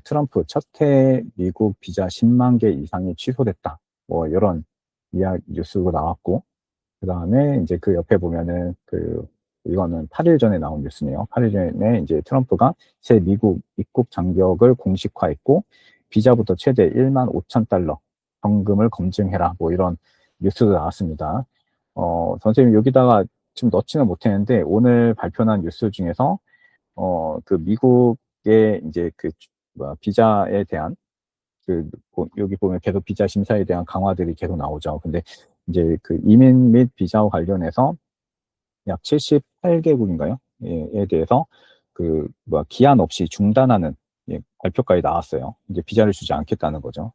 트럼프 첫 해 미국 비자 10만 개 이상이 취소됐다. 뭐 이런 뉴스가 나왔고, 그 다음에 이제 그 옆에 보면은 이거는 8일 전에 나온 뉴스네요. 8일 전에 이제 트럼프가 새 미국 입국 장벽을 공식화했고, 비자부터 최대 1만 5천 달러 현금을 검증해라. 뭐 이런 뉴스도 나왔습니다. 선생님 여기다가 지금 넣지는 못했는데, 오늘 발표한 뉴스 중에서, 그 미국의 이제 비자에 대한 여기 보면 계속 비자 심사에 대한 강화들이 계속 나오죠. 근데 이제 그 이민 및 비자와 관련해서 약 78개국인가요? 에 대해서 기한 없이 중단하는 예, 발표까지 나왔어요. 이제 비자를 주지 않겠다는 거죠.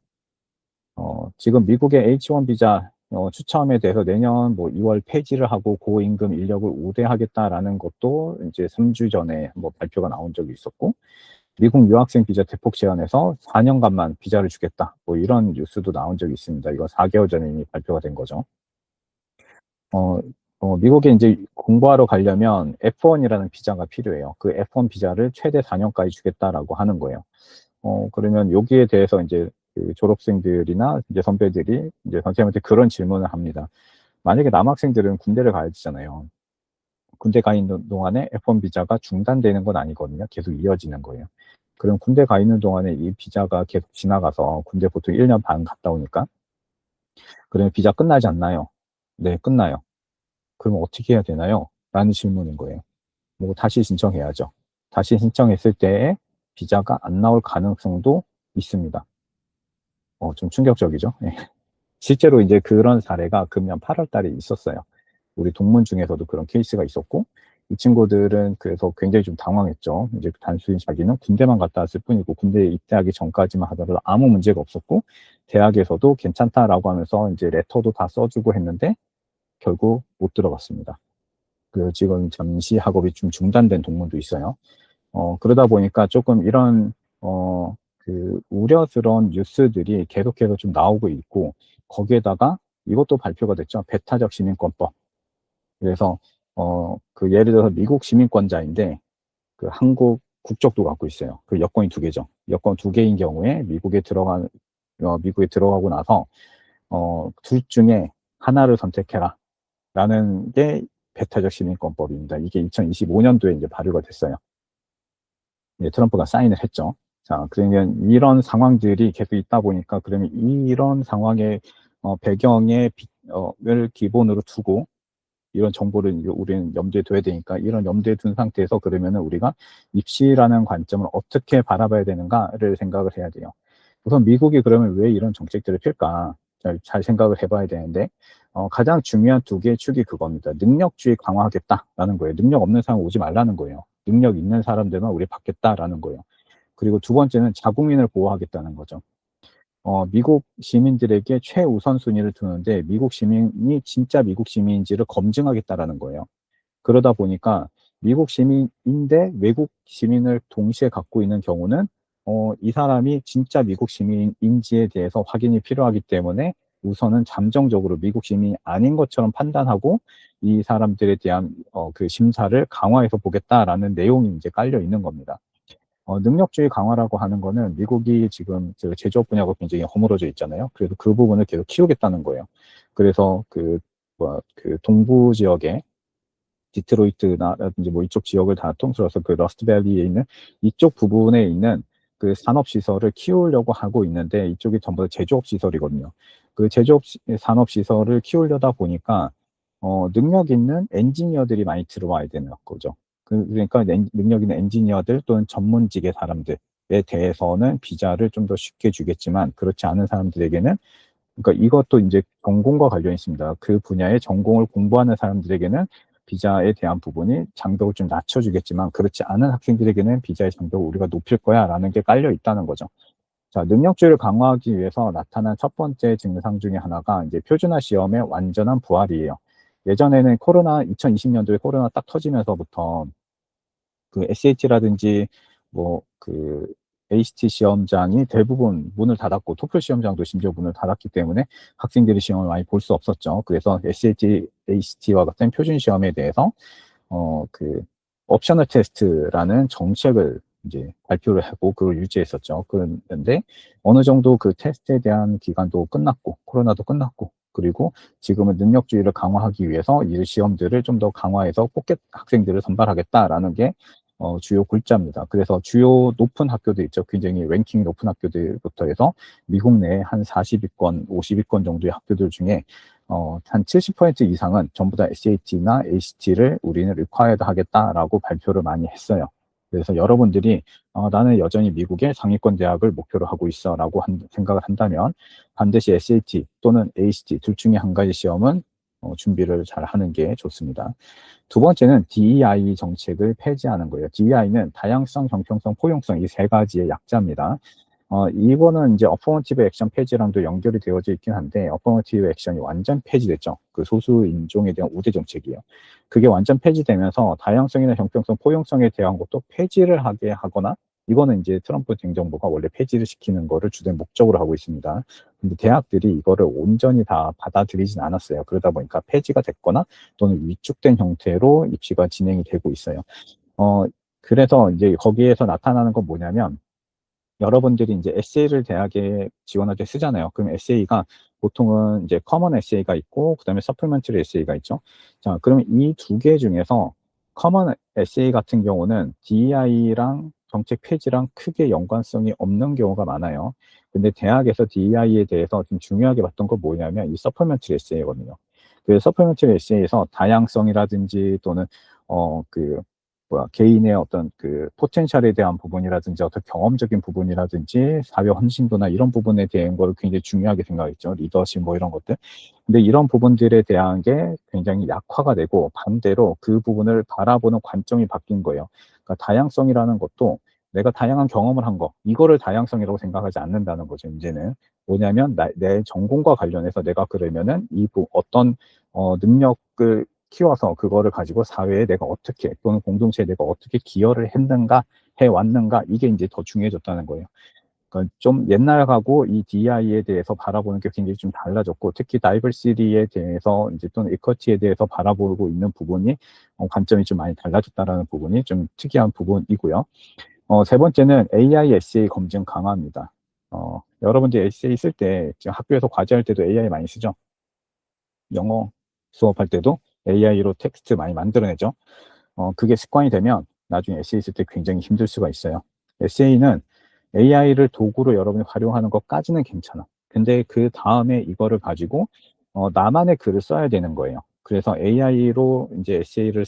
지금 미국의 H1 비자 추첨에 대해서 내년 뭐 2월 폐지를 하고 고임금 인력을 우대하겠다라는 것도 이제 3주 전에 뭐 발표가 나온 적이 있었고, 미국 유학생 비자 대폭 제한해서 4년간만 비자를 주겠다. 뭐 이런 뉴스도 나온 적이 있습니다. 이거 4개월 전에 이미 발표가 된 거죠. 미국에 이제 공부하러 가려면 F1이라는 비자가 필요해요. 그 F1 비자를 최대 4년까지 주겠다라고 하는 거예요. 그러면 여기에 대해서 이제 그 졸업생들이나 이제 선배들이 이제 선생님한테 그런 질문을 합니다. 만약에 남학생들은 군대를 가야 되잖아요. 군대 가 있는 동안에 F1 비자가 중단되는 건 아니거든요. 계속 이어지는 거예요. 그럼 군대 가 있는 동안에 이 비자가 계속 지나가서 군대 보통 1년 반 갔다 오니까 그러면 비자 끝나지 않나요? 네, 끝나요. 그럼 어떻게 해야 되나요? 라는 질문인 거예요. 뭐 다시 신청해야죠. 다시 신청했을 때에 비자가 안 나올 가능성도 있습니다. 좀 충격적이죠. 예. 실제로 이제 그런 사례가 금년 8월 달에 있었어요. 우리 동문 중에서도 그런 케이스가 있었고, 이 친구들은 그래서 굉장히 좀 당황했죠. 이제 단순히 자기는 군대만 갔다 왔을 뿐이고, 군대에 입대하기 전까지만 하더라도 아무 문제가 없었고, 대학에서도 괜찮다라고 하면서 이제 레터도 다 써주고 했는데, 결국 못 들어갔습니다. 지금 잠시 학업이 좀 중단된 동문도 있어요. 그러다 보니까 조금 이런, 우려스러운 뉴스들이 계속해서 좀 나오고 있고, 거기에다가 이것도 발표가 됐죠. 배타적 시민권법. 그래서, 예를 들어서 미국 시민권자인데, 한국 국적도 갖고 있어요. 그 여권이 두 개죠. 여권 두 개인 경우에 미국에 들어가고 나서, 둘 중에 하나를 선택해라. 라는 게 배타적 시민권법입니다. 이게 2025년도에 이제 발의가 됐어요. 예, 트럼프가 사인을 했죠. 자, 그러면 이런 상황들이 계속 있다 보니까 그러면 이런 상황의 배경에 을 기본으로 두고 이런 정보를 우리는 염두에 둬야 되니까 이런 염두에 둔 상태에서 그러면은 우리가 입시라는 관점을 어떻게 바라봐야 되는가를 생각을 해야 돼요. 우선 미국이 그러면 왜 이런 정책들을 펼까? 잘 생각을 해봐야 되는데 가장 중요한 두 개의 축이 그겁니다. 능력주의 강화하겠다라는 거예요. 능력 없는 사람 오지 말라는 거예요. 능력 있는 사람들만 우리 받겠다라는 거예요. 그리고 두 번째는 자국민을 보호하겠다는 거죠. 미국 시민들에게 최우선 순위를 두는데 미국 시민이 진짜 미국 시민인지를 검증하겠다라는 거예요. 그러다 보니까 미국 시민인데 외국 시민을 동시에 갖고 있는 경우는 이 사람이 진짜 미국 시민인지에 대해서 확인이 필요하기 때문에 우선은 잠정적으로 미국 시민이 아닌 것처럼 판단하고 이 사람들에 대한 그 심사를 강화해서 보겠다라는 내용이 이제 깔려 있는 겁니다. 능력주의 강화라고 하는 거는 미국이 지금 제조업 분야가 굉장히 허물어져 있잖아요. 그래서 그 부분을 계속 키우겠다는 거예요. 그래서 동부 지역에 디트로이트라든지 뭐 이쪽 지역을 다 통틀어서 그 러스트밸리에 있는 이쪽 부분에 있는 그 산업 시설을 키우려고 하고 있는데 이쪽이 전부 다 제조업 시설이거든요. 그 제조업 산업 시설을 키우려다 보니까 능력 있는 엔지니어들이 많이 들어와야 되는 거죠. 그러니까 능력 있는 엔지니어들 또는 전문직의 사람들에 대해서는 비자를 좀 더 쉽게 주겠지만 그렇지 않은 사람들에게는 그러니까 이것도 이제 전공과 관련이 있습니다. 그 분야의 전공을 공부하는 사람들에게는 비자에 대한 부분이 장벽을 좀 낮춰주겠지만 그렇지 않은 학생들에게는 비자의 장벽을 우리가 높일 거야 라는 게 깔려 있다는 거죠. 자, 능력주의를 강화하기 위해서 나타난 첫 번째 증상 중에 하나가 이제 표준화 시험의 완전한 부활이에요. 예전에는 2020년도에 코로나 딱 터지면서부터 그 SAT라든지 뭐 그 ACT 시험장이 대부분 문을 닫았고 토플 시험장도 심지어 문을 닫았기 때문에 학생들이 시험을 많이 볼 수 없었죠. 그래서 SAT, ACT와 같은 표준 시험에 대해서 그 옵셔널 테스트라는 정책을 이제 발표를 하고 그걸 유지했었죠. 그런데 어느 정도 그 테스트에 대한 기간도 끝났고 코로나도 끝났고 그리고 지금은 능력주의를 강화하기 위해서 이 시험들을 좀 더 강화해서 뽑겠 학생들을 선발하겠다라는 게 주요 골자입니다. 그래서 주요 높은 학교들 있죠. 굉장히 랭킹이 높은 학교들부터 해서 미국 내에 한 40위권, 50위권 정도의 학교들 중에 한 70% 이상은 전부 다 SAT나 ACT를 우리는 required 하겠다라고 발표를 많이 했어요. 그래서 여러분들이 나는 여전히 미국의 상위권 대학을 목표로 하고 있어라고 생각을 한다면 반드시 SAT 또는 ACT 둘 중에 한 가지 시험은 준비를 잘 하는 게 좋습니다. 두 번째는 DEI 정책을 폐지하는 거예요. DEI는 다양성, 형평성, 포용성 이 세 가지의 약자입니다. 이거는 이제 어퍼머티브 액션 폐지랑도 연결이 되어져 있긴 한데 어퍼머티브 액션이 완전 폐지됐죠. 그 소수 인종에 대한 우대 정책이에요. 그게 완전 폐지되면서 다양성이나 형평성, 포용성에 대한 것도 폐지를 하게 하거나 이거는 이제 트럼프 행정부가 원래 폐지를 시키는 거를 주된 목적으로 하고 있습니다. 근데 대학들이 이거를 온전히 다 받아들이진 않았어요. 그러다 보니까 폐지가 됐거나 또는 위축된 형태로 입시가 진행이 되고 있어요. 그래서 이제 거기에서 나타나는 건 뭐냐면 여러분들이 이제 에세이를 대학에 지원할 때 쓰잖아요. 그럼 에세이가 보통은 이제 커먼 에세이가 있고 그다음에 서플먼터리 에세이가 있죠. 자, 그러면 이 두 개 중에서 커먼 에세이 같은 경우는 DEI랑 정책 폐지랑 크게 연관성이 없는 경우가 많아요. 근데 대학에서 DEI에 대해서 좀 중요하게 봤던 건 뭐냐면 이 서플먼터리 에세이거든요. 그 서플먼터리 에세이에서 다양성이라든지 또는 그 개인의 어떤 그 포텐셜에 대한 부분이라든지 어떤 경험적인 부분이라든지 사회 헌신도나 이런 부분에 대한 걸 굉장히 중요하게 생각했죠. 리더십 뭐 이런 것들. 근데 이런 부분들에 대한 게 굉장히 약화가 되고 반대로 그 부분을 바라보는 관점이 바뀐 거예요. 그러니까 다양성이라는 것도 내가 다양한 경험을 한 거, 이거를 다양성이라고 생각하지 않는다는 거죠, 이제는. 뭐냐면, 내 전공과 관련해서 내가 그러면은 어떤, 능력을 키워서 그거를 가지고 사회에 내가 어떻게 또는 공동체에 내가 어떻게 기여를 했는가 해왔는가 이게 이제 더 중요해졌다는 거예요. 그러니까 좀 옛날하고 이 DEI에 대해서 바라보는 게 굉장히 좀 달라졌고 특히 다이버시티에 대해서 이제 또는 이퀄티에 대해서 바라보고 있는 부분이 관점이 좀 많이 달라졌다라는 부분이 좀 특이한 부분이고요. 세 번째는 AI essay 검증 강화입니다. 여러분들 에세이 쓸 때 지금 학교에서 과제할 때도 AI 많이 쓰죠. 영어 수업할 때도 AI로 텍스트 많이 만들어내죠. 그게 습관이 되면 나중에 에세이 쓸 때 굉장히 힘들 수가 있어요. 에세이는 AI를 도구로 여러분이 활용하는 것까지는 괜찮아. 근데 그 다음에 이거를 가지고 나만의 글을 써야 되는 거예요. 그래서 AI로 이제 에세이를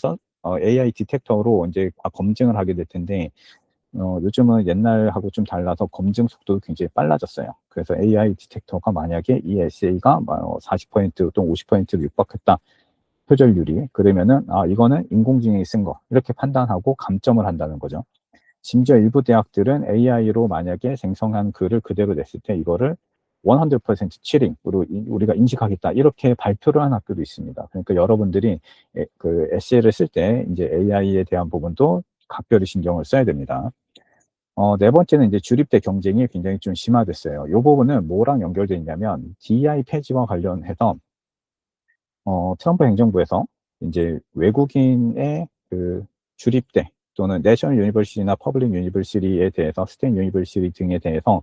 AI 디텍터로 이제 검증을 하게 될 텐데 요즘은 옛날하고 좀 달라서 검증 속도도 굉장히 빨라졌어요. 그래서 AI 디텍터가 만약에 이 에세이가 40% 또는 50%를 육박했다. 표절률이. 그러면은, 이거는 인공지능이 쓴 거. 이렇게 판단하고 감점을 한다는 거죠. 심지어 일부 대학들은 AI로 만약에 생성한 글을 그대로 냈을 때 이거를 100% 치링으로 우리가 인식하겠다. 이렇게 발표를 한 학교도 있습니다. 그러니까 여러분들이 그 에세이를 쓸 때 이제 AI에 대한 부분도 각별히 신경을 써야 됩니다. 네 번째는 이제 주립대 경쟁이 굉장히 좀 심화됐어요. 이 부분은 뭐랑 연결되어 있냐면 DEI 폐지와 관련해서 트럼프 행정부에서 이제 외국인의 그 주립대 또는 내셔널 유니버시티나 퍼블릭 유니버시티에 대해서 스테인 유니버시티 등에 대해서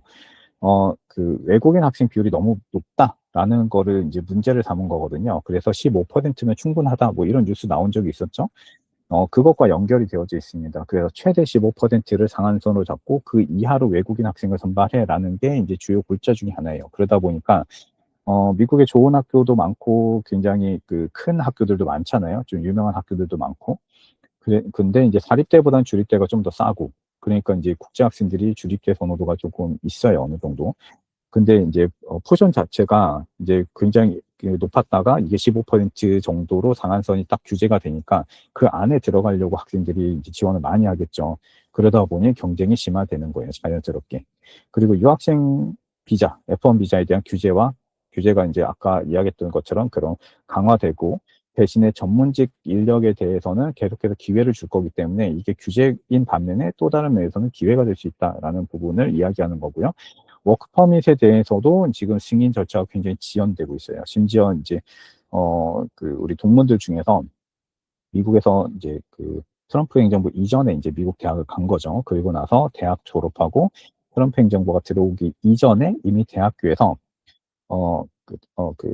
그 외국인 학생 비율이 너무 높다라는 거를 이제 문제를 삼은 거거든요. 그래서 15%면 충분하다 뭐 이런 뉴스 나온 적이 있었죠. 그것과 연결이 되어져 있습니다. 그래서 최대 15%를 상한선으로 잡고 그 이하로 외국인 학생을 선발해라는 게 이제 주요 골자 중에 하나예요. 그러다 보니까 미국에 좋은 학교도 많고 굉장히 그 큰 학교들도 많잖아요. 좀 유명한 학교들도 많고. 근데 이제 사립대보다는 주립대가 좀 더 싸고 그러니까 이제 국제 학생들이 주립대 선호도가 조금 있어요. 어느 정도. 근데 이제 포션 자체가 이제 굉장히 높았다가 이게 15% 정도로 상한선이 딱 규제가 되니까 그 안에 들어가려고 학생들이 이제 지원을 많이 하겠죠. 그러다 보니 경쟁이 심화되는 거예요, 자연스럽게. 그리고 유학생 비자, F1 비자에 대한 규제가 이제 아까 이야기했던 것처럼 그런 강화되고, 대신에 전문직 인력에 대해서는 계속해서 기회를 줄 거기 때문에 이게 규제인 반면에 또 다른 면에서는 기회가 될 수 있다라는 부분을 이야기하는 거고요. 워크퍼밋에 대해서도 지금 승인 절차가 굉장히 지연되고 있어요. 심지어 이제 우리 동문들 중에서 미국에서 이제 트럼프 행정부 이전에 이제 미국 대학을 간 거죠. 그리고 나서 대학 졸업하고 트럼프 행정부가 들어오기 이전에 이미 대학교에서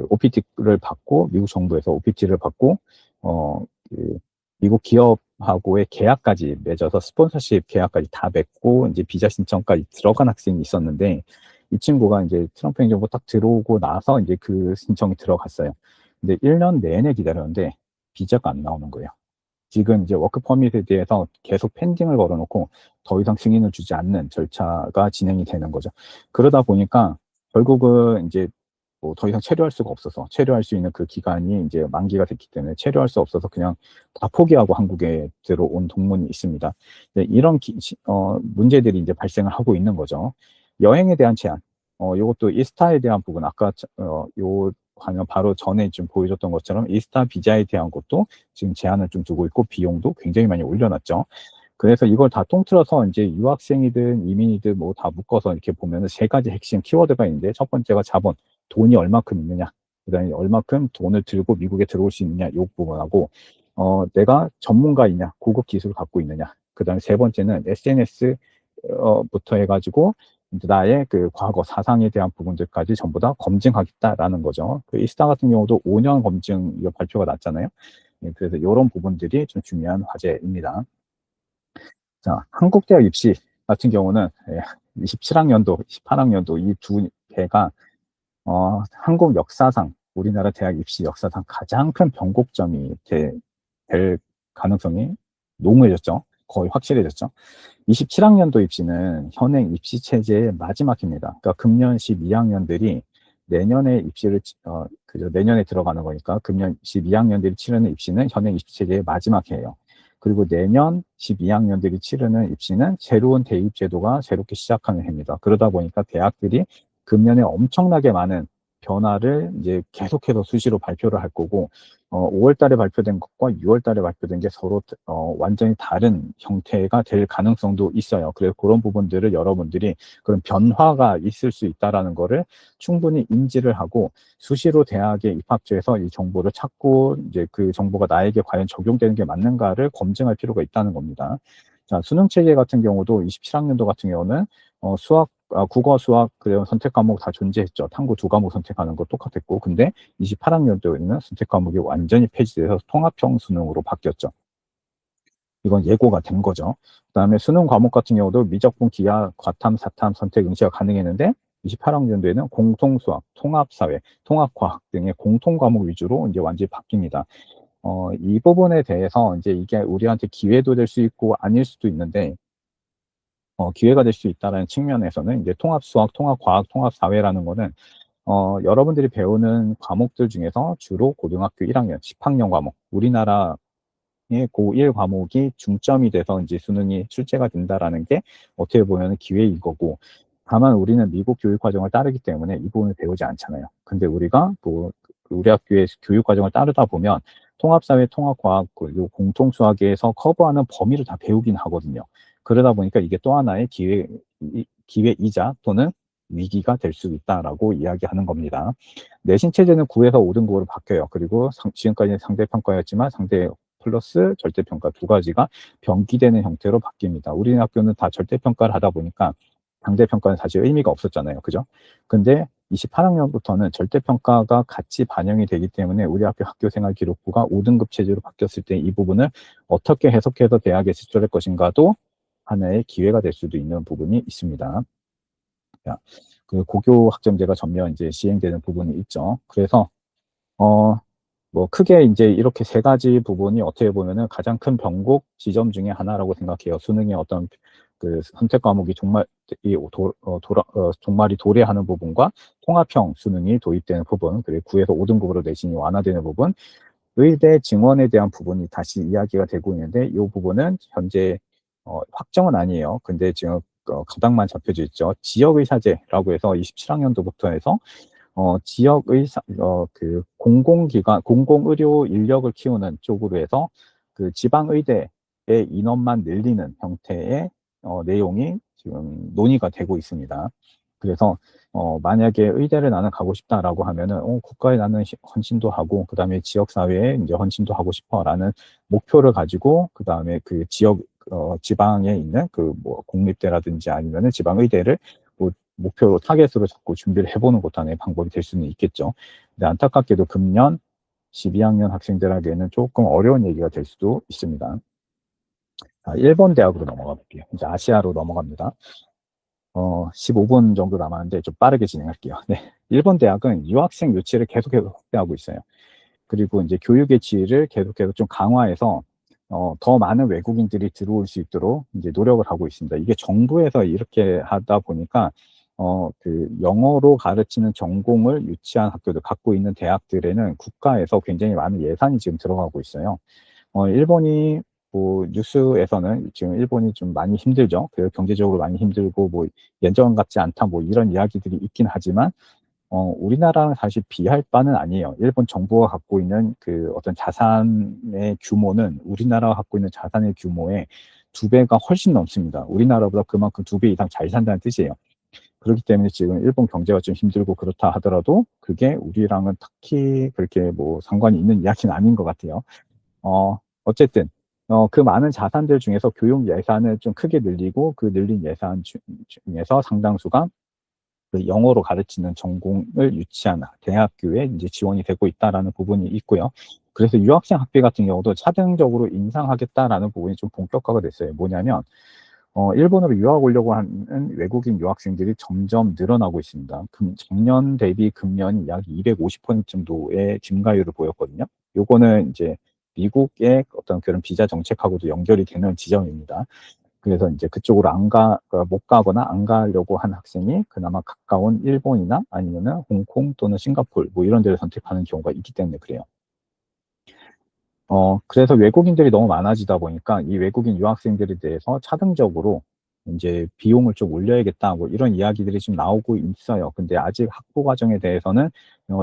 OPT를 받고, 미국 정부에서 OPT를 받고, 어, 그, 미국 기업하고의 계약까지 맺어서 스폰서십 계약까지 다 맺고, 이제 비자 신청까지 들어간 학생이 있었는데, 이 친구가 이제 트럼프 행정부 딱 들어오고 나서 이제 그 신청이 들어갔어요. 근데 1년 내내 기다렸는데, 비자가 안 나오는 거예요. 지금 이제 워크 퍼밋에 대해서 계속 펜딩을 걸어놓고 더 이상 승인을 주지 않는 절차가 진행이 되는 거죠. 그러다 보니까 결국은 이제 뭐 더 이상 체류할 수가 없어서, 체류할 수 있는 그 기간이 이제 만기가 됐기 때문에 체류할 수 없어서 그냥 다 포기하고 한국에 들어온 동문이 있습니다. 이런 문제들이 이제 발생을 하고 있는 거죠. 여행에 대한 제한, 이것도 이스타에 대한 부분, 아까 요 화면 바로 전에 좀 보여줬던 것처럼 이스타 비자에 대한 것도 지금 제한을 좀 두고 있고, 비용도 굉장히 많이 올려놨죠. 그래서 이걸 다 통틀어서 이제 유학생이든 이민이든 뭐 다 묶어서 이렇게 보면은 세 가지 핵심 키워드가 있는데, 첫 번째가 자본, 돈이 얼마큼 있느냐, 그다음에 얼마큼 돈을 들고 미국에 들어올 수 있느냐, 이 부분하고, 내가 전문가이냐, 고급 기술을 갖고 있느냐, 그다음에 세 번째는 SNS 부터 해가지고 나의 그 과거 사상에 대한 부분들까지 전부 다 검증하겠다라는 거죠. 그 이스타 같은 경우도 5년 검증 이거 발표가 났잖아요. 그래서 이런 부분들이 좀 중요한 화제입니다. 자, 한국대학 입시 같은 경우는 27학년도, 28학년도 이 두 개가 한국 역사상, 우리나라 대학 입시 역사상 가장 큰 변곡점이 될 가능성이 농후해졌죠. 거의 확실해졌죠. 27학년도 입시는 현행 입시 체제의 마지막 해입니다. 그러니까 금년 12학년들이 내년에 그죠, 내년에 들어가는 거니까 금년 12학년들이 치르는 입시는 현행 입시 체제의 마지막 해예요. 그리고 내년 12학년들이 치르는 입시는 새로운 대입 제도가 새롭게 시작하는 해입니다. 그러다 보니까 대학들이 금년에 엄청나게 많은 변화를 이제 계속해서 수시로 발표를 할 거고, 5월 달에 발표된 것과 6월 달에 발표된 게 서로 완전히 다른 형태가 될 가능성도 있어요. 그래서 그런 부분들을 여러분들이 그런 변화가 있을 수 있다라는 거를 충분히 인지를 하고, 수시로 대학에 입학처에서 이 정보를 찾고 이제 그 정보가 나에게 과연 적용되는 게 맞는가를 검증할 필요가 있다는 겁니다. 자, 수능 체계 같은 경우도 27학년도 같은 경우는 국어, 수학, 그 선택 과목 다 존재했죠. 탐구 두 과목 선택하는 거 똑같았고, 근데 28학년도에는 선택 과목이 완전히 폐지돼서 통합형 수능으로 바뀌었죠. 이건 예고가 된 거죠. 그다음에 수능 과목 같은 경우도 미적분, 기하, 과탐, 사탐 선택 응시가 가능했는데 28학년도에는 공통수학, 통합사회, 통합과학 등의 공통 과목 위주로 이제 완전히 바뀝니다. 이 부분에 대해서 이제 이게 우리한테 기회도 될 수 있고 아닐 수도 있는데, 기회가 될 수 있다는 측면에서는 이제 통합수학, 통합과학, 통합사회라는 거는 여러분들이 배우는 과목들 중에서 주로 고등학교 1학년, 10학년 과목, 우리나라의 고1 과목이 중점이 돼서 이제 수능이 출제가 된다라는 게 어떻게 보면 기회인 거고, 다만 우리는 미국 교육 과정을 따르기 때문에 이 부분을 배우지 않잖아요. 근데 우리가 우리 학교의 교육 과정을 따르다 보면 통합사회, 통합과학, 그리고 공통수학에서 커버하는 범위를 다 배우긴 하거든요. 그러다 보니까 이게 또 하나의 기회이자 또는 위기가 될 수 있다라고 이야기하는 겁니다. 내신 체제는 9에서 5등급으로 바뀌어요. 그리고 지금까지는 상대평가였지만 상대 플러스 절대평가 두 가지가 병기되는 형태로 바뀝니다. 우리 학교는 다 절대평가를 하다 보니까 상대평가는 사실 의미가 없었잖아요. 그죠? 근데 28학년부터는 절대평가가 같이 반영이 되기 때문에 우리 학교생활 기록부가 5등급 체제로 바뀌었을 때 이 부분을 어떻게 해석해서 대학에 진출할 것인가도 하나의 기회가 될 수도 있는 부분이 있습니다. 그 고교 학점제가 전면 이제 시행되는 부분이 있죠. 그래서 뭐 크게 이제 이렇게 세 가지 부분이 어떻게 보면은 가장 큰 변곡 지점 중에 하나라고 생각해요. 수능의 어떤 그 선택 과목이 종말이 도래하는 부분과 통합형 수능이 도입되는 부분, 그리고 9에서 5등급으로 내신이 완화되는 부분, 의대 증원에 대한 부분이 다시 이야기가 되고 있는데, 이 부분은 현재 확정은 아니에요. 근데 지금 가닥만 잡혀져 있죠. 지역의사제라고 해서 27학년도부터 해서 그 공공기관, 공공의료 인력을 키우는 쪽으로 해서 그 지방의대의 인원만 늘리는 형태의 내용이 지금 논의가 되고 있습니다. 그래서 만약에 의대를 나는 가고 싶다라고 하면은 국가에 나는 헌신도 하고, 그 다음에 지역사회에 이제 헌신도 하고 싶어라는 목표를 가지고, 그 다음에 그 지방에 있는 그 뭐 공립대라든지 아니면은 지방의대를 뭐 목표로 타겟으로 잡고 준비를 해보는 것도 하나의 방법이 될 수는 있겠죠. 근데 안타깝게도 금년 12학년 학생들에게는 조금 어려운 얘기가 될 수도 있습니다. 일본 대학으로 넘어가 볼게요. 이제 아시아로 넘어갑니다. 15분 정도 남았는데 좀 빠르게 진행할게요. 네. 일본 대학은 유학생 유치를 계속해서 확대하고 있어요. 그리고 이제 교육의 질을 계속해서 좀 강화해서 더 많은 외국인들이 들어올 수 있도록 이제 노력을 하고 있습니다. 이게 정부에서 이렇게 하다 보니까 그 영어로 가르치는 전공을 유치한 학교들, 갖고 있는 대학들에는 국가에서 굉장히 많은 예산이 지금 들어가고 있어요. 일본이 뭐 뉴스에서는 지금 일본이 좀 많이 힘들죠. 그 경제적으로 많이 힘들고 뭐 예전 같지 않다 뭐 이런 이야기들이 있긴 하지만 우리나라랑 사실 비할 바는 아니에요. 일본 정부가 갖고 있는 그 어떤 자산의 규모는 우리나라가 갖고 있는 자산의 규모의 2배가 훨씬 넘습니다. 우리나라보다 그만큼 2배 이상 잘 산다는 뜻이에요. 그렇기 때문에 지금 일본 경제가 좀 힘들고 그렇다 하더라도 그게 우리랑은 딱히 그렇게 뭐 상관이 있는 이야기는 아닌 것 같아요. 어쨌든 그 많은 자산들 중에서 교육 예산을 좀 크게 늘리고, 그 늘린 예산 중에서 상당수가 그 영어로 가르치는 전공을 유치한 대학교에 이제 지원이 되고 있다라는 부분이 있고요. 그래서 유학생 학비 같은 경우도 차등적으로 인상하겠다라는 부분이 좀 본격화가 됐어요. 뭐냐면 일본으로 유학 오려고 하는 외국인 유학생들이 점점 늘어나고 있습니다. 작년 대비 금년이 약 250% 정도의 증가율을 보였거든요. 요거는 이제 미국의 어떤 그런 비자 정책하고도 연결이 되는 지점입니다. 그래서 이제 그쪽으로 못 가거나 안 가려고 한 학생이 그나마 가까운 일본이나 아니면은 홍콩 또는 싱가포르 뭐 이런 데를 선택하는 경우가 있기 때문에 그래요. 그래서 외국인들이 너무 많아지다 보니까 이 외국인 유학생들에 대해서 차등적으로 이제 비용을 좀 올려야겠다, 뭐 이런 이야기들이 좀 나오고 있어요. 근데 아직 학부 과정에 대해서는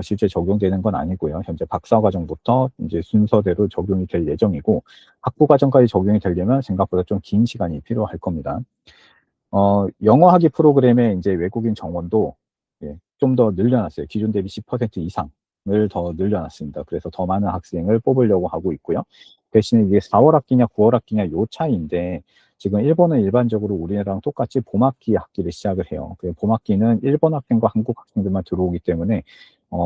실제 적용되는 건 아니고요. 현재 박사 과정부터 이제 순서대로 적용이 될 예정이고, 학부 과정까지 적용이 되려면 생각보다 좀 긴 시간이 필요할 겁니다. 영어 학위 프로그램에 이제 외국인 정원도 좀 더 늘려놨어요. 기존 대비 10% 이상을 더 늘려놨습니다. 그래서 더 많은 학생을 뽑으려고 하고 있고요. 대신에 이게 4월 학기냐 9월 학기냐 요 차이인데, 지금 일본은 일반적으로 우리랑 똑같이 봄학기 학기를 시작을 해요. 그 봄학기는 일본 학생과 한국 학생들만 들어오기 때문에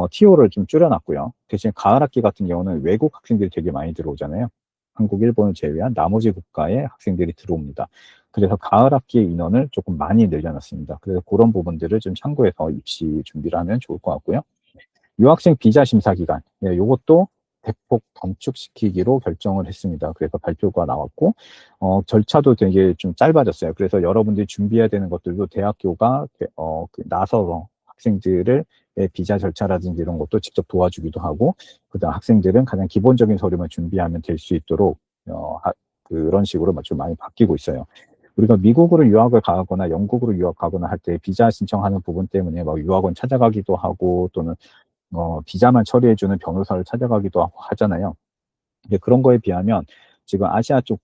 TO를 좀 줄여놨고요. 대신 가을 학기 같은 경우는 외국 학생들이 되게 많이 들어오잖아요. 한국, 일본을 제외한 나머지 국가의 학생들이 들어옵니다. 그래서 가을 학기의 인원을 조금 많이 늘려놨습니다. 그래서 그런 부분들을 좀 참고해서 입시 준비를 하면 좋을 것 같고요. 유학생 비자 심사 기간, 이것도 대폭 단축시키기로 결정을 했습니다. 그래서 발표가 나왔고, 절차도 되게 좀 짧아졌어요. 그래서 여러분들이 준비해야 되는 것들도 대학교가 나서서 학생들을 비자 절차라든지 이런 것도 직접 도와주기도 하고, 그다음 학생들은 가장 기본적인 서류만 준비하면 될 수 있도록 그런 식으로 좀 많이 바뀌고 있어요. 우리가 미국으로 유학을 가거나 영국으로 유학 가거나 할 때 비자 신청하는 부분 때문에 막 유학원 찾아가기도 하고, 또는 비자만 처리해주는 변호사를 찾아가기도 하잖아요. 근데 그런 거에 비하면 지금 아시아 쪽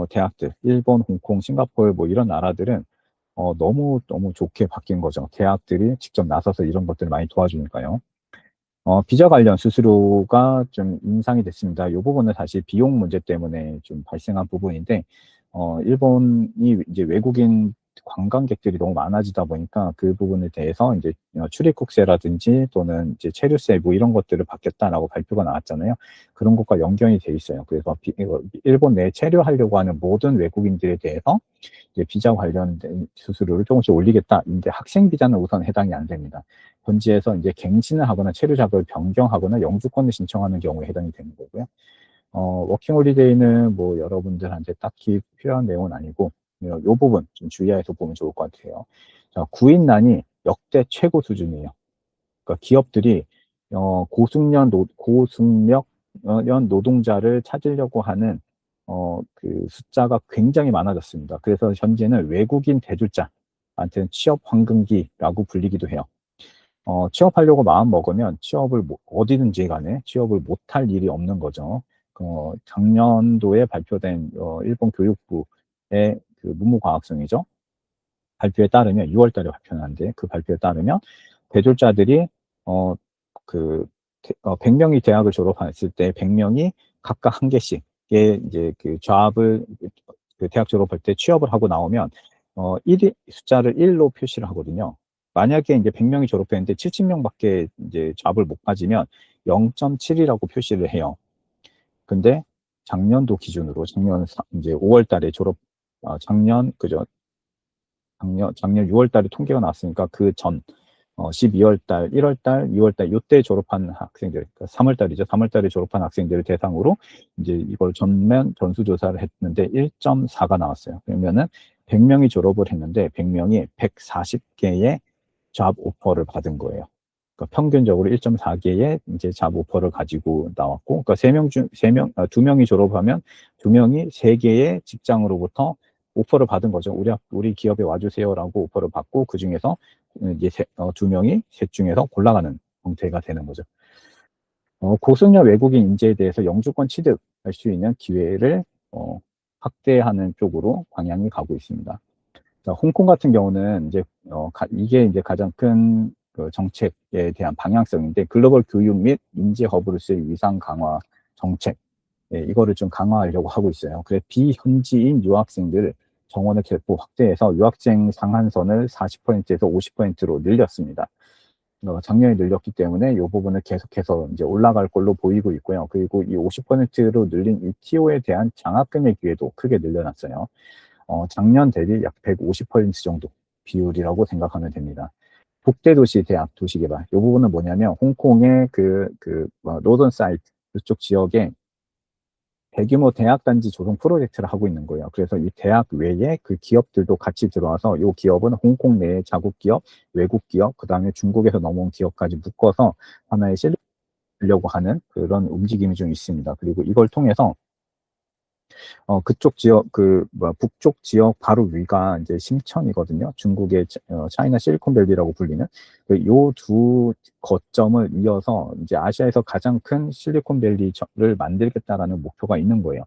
대학들, 일본, 홍콩, 싱가포르 뭐 이런 나라들은 너무 좋게 바뀐 거죠. 대학들이 직접 나서서 이런 것들을 많이 도와주니까요. 비자 관련 수수료가 좀 인상이 됐습니다. 이 부분은 사실 비용 문제 때문에 좀 발생한 부분인데, 일본이 이제 외국인 관광객들이 너무 많아지다 보니까 그 부분에 대해서 이제 출입국세라든지 또는 이제 체류세 뭐 이런 것들을 받겠다라고 발표가 나왔잖아요. 그런 것과 연결이 돼 있어요. 그래서 일본 내에 체류하려고 하는 모든 외국인들에 대해서 이제 비자 관련된 수수료를 조금씩 올리겠다. 근데 학생 비자는 우선 해당이 안 됩니다. 현지에서 이제 갱신을 하거나 체류 자격을 변경하거나 영주권을 신청하는 경우에 해당이 되는 거고요. 워킹홀리데이는 뭐 여러분들한테 딱히 필요한 내용은 아니고, 요 부분 좀 주의해서 보면 좋을 것 같아요. 자, 구인난이 역대 최고 수준이에요. 그러니까 기업들이 고숙력 연 노동자를 찾으려고 하는 그 숫자가 굉장히 많아졌습니다. 그래서 현재는 외국인 대졸자한테는 취업 황금기라고 불리기도 해요. 취업하려고 마음 먹으면 취업을 어디든지 간에 취업을 못할 일이 없는 거죠. 작년도에 발표된 일본 교육부의 그 문무과학성이죠. 발표에 따르면 6월 달에 발표하는데 그 발표에 따르면 대졸자들이 어, 그 100명이 대학을 졸업했을 때 100명이 각각 한 개씩의 이제 그 잡을 그 대학 졸업할 때 취업을 하고 나오면 1이 숫자를 1로 표시를 하거든요. 만약에 이제 100명이 졸업했는데 70명밖에 이제 잡을 못 가지면 0.7이라고 표시를 해요. 근데 작년도 기준으로 작년 이제 5월 달에 작년 그죠? 작년 6월 달에 통계가 나왔으니까 그 전 12월 달, 1월 달, 2월 달 요때 졸업한 학생들, 그러니까 3월 달이죠. 3월 달에 졸업한 학생들을 대상으로 이제 이걸 전면 전수 조사를 했는데 1.4가 나왔어요. 그러면은 100명이 졸업을 했는데 100명이 140개의 잡 오퍼를 받은 거예요. 그러니까 평균적으로 1.4개의 이제 잡 오퍼를 가지고 나왔고, 그러니까 2명이 졸업하면 2명이 3개의 직장으로부터 오퍼를 받은 거죠. 우리 기업에 와주세요라고 오퍼를 받고, 그 중에서 이제 2명이 셋 중에서 골라가는 형태가 되는 거죠. 고소년 외국인 인재에 대해서 영주권 취득할 수 있는 기회를 확대하는 쪽으로 방향이 가고 있습니다. 자, 홍콩 같은 경우는 이제 이게 이제 가장 큰 그 정책에 대한 방향성인데, 글로벌 교육 및 인재 허브로서의 위상 강화 정책, 이거를 좀 강화하려고 하고 있어요. 그래서 비현지인 유학생들 정원을 결코 확대해서 유학생 상한선을 40%에서 50%로 늘렸습니다. 작년에 늘렸기 때문에 이 부분을 계속해서 이제 올라갈 걸로 보이고 있고요. 그리고 이 50%로 늘린 이 TO에 대한 장학금의 기회도 크게 늘려놨어요. 작년 대비 약 150% 정도 비율이라고 생각하면 됩니다. 북대도시 대학 도시개발. 이 부분은 뭐냐면, 홍콩의 노던 사이트, 그쪽 지역에 대규모 대학단지 조성 프로젝트를 하고 있는 거예요. 그래서 이 대학 외에 그 기업들도 같이 들어와서 이 기업은 홍콩 내의 자국 기업, 외국 기업, 그 다음에 중국에서 넘어온 기업까지 묶어서 하나의 실려고 하는 그런 움직임이 좀 있습니다. 그리고 이걸 통해서 그쪽 지역, 북쪽 지역 바로 위가 이제 심천이거든요. 중국의 차이나 실리콘밸리라고 불리는. 요 두 거점을 이어서 이제 아시아에서 가장 큰 실리콘밸리를 만들겠다라는 목표가 있는 거예요.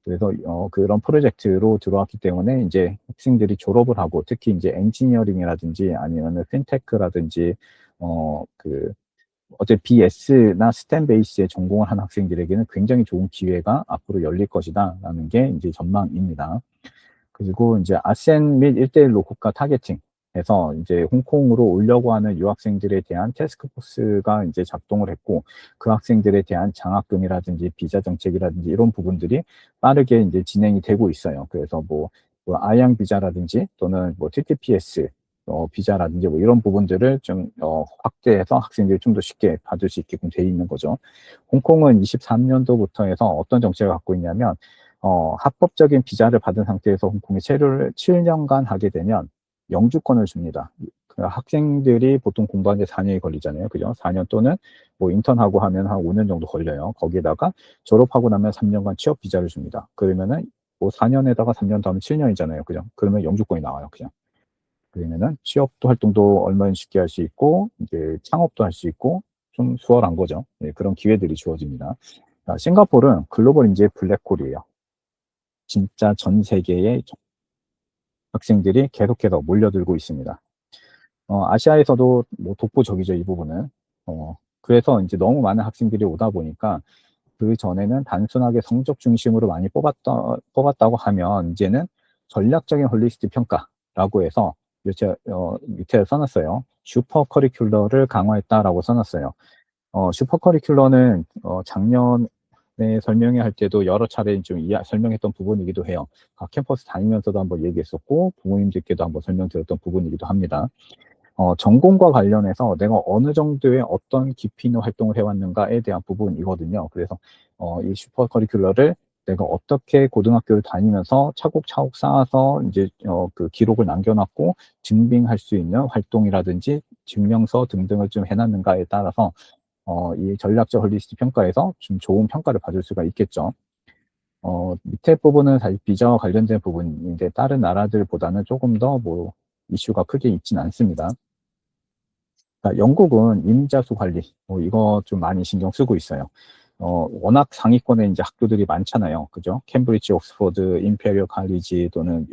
그래서 그런 프로젝트로 들어왔기 때문에 이제 학생들이 졸업을 하고, 특히 이제 엔지니어링이라든지 아니면 핀테크라든지 어제 BS나 스템 베이스의 전공을 한 학생들에게는 굉장히 좋은 기회가 앞으로 열릴 것이다라는 게 이제 전망입니다. 그리고 이제 아센 및 1대1로 국가 타겟팅해서 이제 홍콩으로 오려고 하는 유학생들에 대한 태스크포스가 이제 작동을 했고, 그 학생들에 대한 장학금이라든지 비자 정책이라든지 이런 부분들이 빠르게 이제 진행이 되고 있어요. 그래서 아양 비자라든지 또는 TTPS 비자라든지 이런 부분들을 좀 확대해서 학생들이 좀 더 쉽게 받을 수 있게끔 돼 있는 거죠. 홍콩은 23년도부터 해서 어떤 정책을 갖고 있냐면, 합법적인 비자를 받은 상태에서 홍콩에 체류를 7년간 하게 되면 영주권을 줍니다. 그 학생들이 보통 공부하는데 4년이 걸리잖아요. 그죠? 4년 또는 인턴하고 하면 한 5년 정도 걸려요. 거기에다가 졸업하고 나면 3년간 취업 비자를 줍니다. 그러면은 4년에다가 3년 더 하면 7년이잖아요. 그죠? 그러면 영주권이 나와요. 그냥. 그러면은 취업도 활동도 얼마든지 쉽게 할 수 있고, 이제 창업도 할 수 있고, 좀 수월한 거죠. 네, 그런 기회들이 주어집니다. 싱가포르는 글로벌 인재 블랙홀이에요. 진짜 전 세계의 학생들이 계속해서 몰려들고 있습니다. 아시아에서도 독보적이죠, 이 부분은. 그래서 이제 너무 많은 학생들이 오다 보니까, 그 전에는 단순하게 성적 중심으로 많이 뽑았다고 하면, 이제는 전략적인 홀리스틱 평가라고 해서 밑에 써놨어요. 슈퍼 커리큘러를 강화했다라고 써놨어요. 슈퍼 커리큘러는 작년에 설명회 할 때도 여러 차례 좀 설명했던 부분이기도 해요. 각 캠퍼스 다니면서도 한번 얘기했었고, 부모님들께도 한번 설명드렸던 부분이기도 합니다. 전공과 관련해서 내가 어느 정도의 어떤 깊이 있는 활동을 해왔는가에 대한 부분이거든요. 그래서 이 슈퍼 커리큘러를 내가 어떻게 고등학교를 다니면서 차곡차곡 쌓아서 이제 그 기록을 남겨놨고 증빙할 수 있는 활동이라든지 증명서 등등을 좀 해놨는가에 따라서 이 전략적 헐리스틱 평가에서 좀 좋은 평가를 받을 수가 있겠죠. 밑에 부분은 사실 비자와 관련된 부분인데 다른 나라들보다는 조금 더 뭐 이슈가 크게 있진 않습니다. 그러니까 영국은 임자수 관리, 이거 좀 많이 신경 쓰고 있어요. 워낙 상위권에 이제 학교들이 많잖아요. 그죠? 캠브리지, 옥스퍼드, 임페리얼 칼리지 또는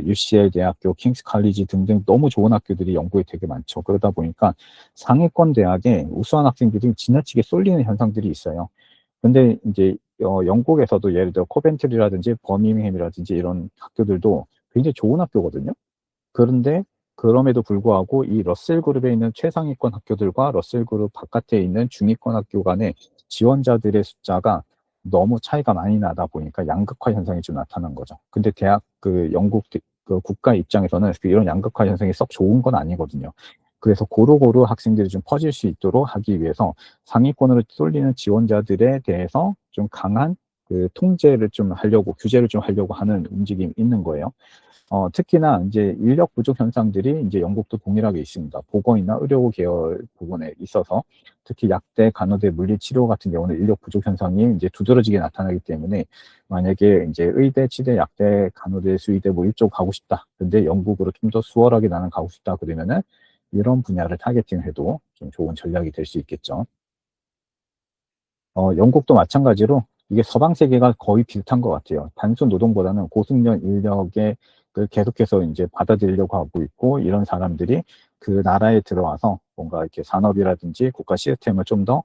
UCL 대학교, 킹스 칼리지 등등 너무 좋은 학교들이 영국에 되게 많죠. 그러다 보니까 상위권 대학에 우수한 학생들이 지나치게 쏠리는 현상들이 있어요. 근데 이제 영국에서도 예를 들어 코벤트리라든지 버밍햄이라든지 이런 학교들도 굉장히 좋은 학교거든요. 그런데 그럼에도 불구하고 이 러셀 그룹에 있는 최상위권 학교들과 러셀 그룹 바깥에 있는 중위권 학교 간의 지원자들의 숫자가 너무 차이가 많이 나다 보니까 양극화 현상이 좀 나타난 거죠. 근데 영국 그 국가 입장에서는 이런 양극화 현상이 썩 좋은 건 아니거든요. 그래서 고루고루 학생들이 좀 퍼질 수 있도록 하기 위해서 상위권으로 쏠리는 지원자들에 대해서 좀 강한 그 통제를 좀 하려고, 규제를 좀 하려고 하는 움직임이 있는 거예요. 특히나 이제 인력 부족 현상들이 이제 영국도 동일하게 있습니다. 보건이나 의료 계열 부분에 있어서 특히 약대, 간호대, 물리치료 같은 경우는 인력 부족 현상이 이제 두드러지게 나타나기 때문에 만약에 이제 의대, 치대, 약대, 간호대, 수의대 뭐 이쪽 가고 싶다. 근데 영국으로 좀 더 수월하게 나는 가고 싶다. 그러면은 이런 분야를 타겟팅해도 좀 좋은 전략이 될 수 있겠죠. 영국도 마찬가지로 이게 서방 세계가 거의 비슷한 것 같아요. 단순 노동보다는 고숙련 인력에 그 계속해서 이제 받아들이려고 하고 있고, 이런 사람들이 그 나라에 들어와서 뭔가 이렇게 산업이라든지 국가 시스템을 좀 더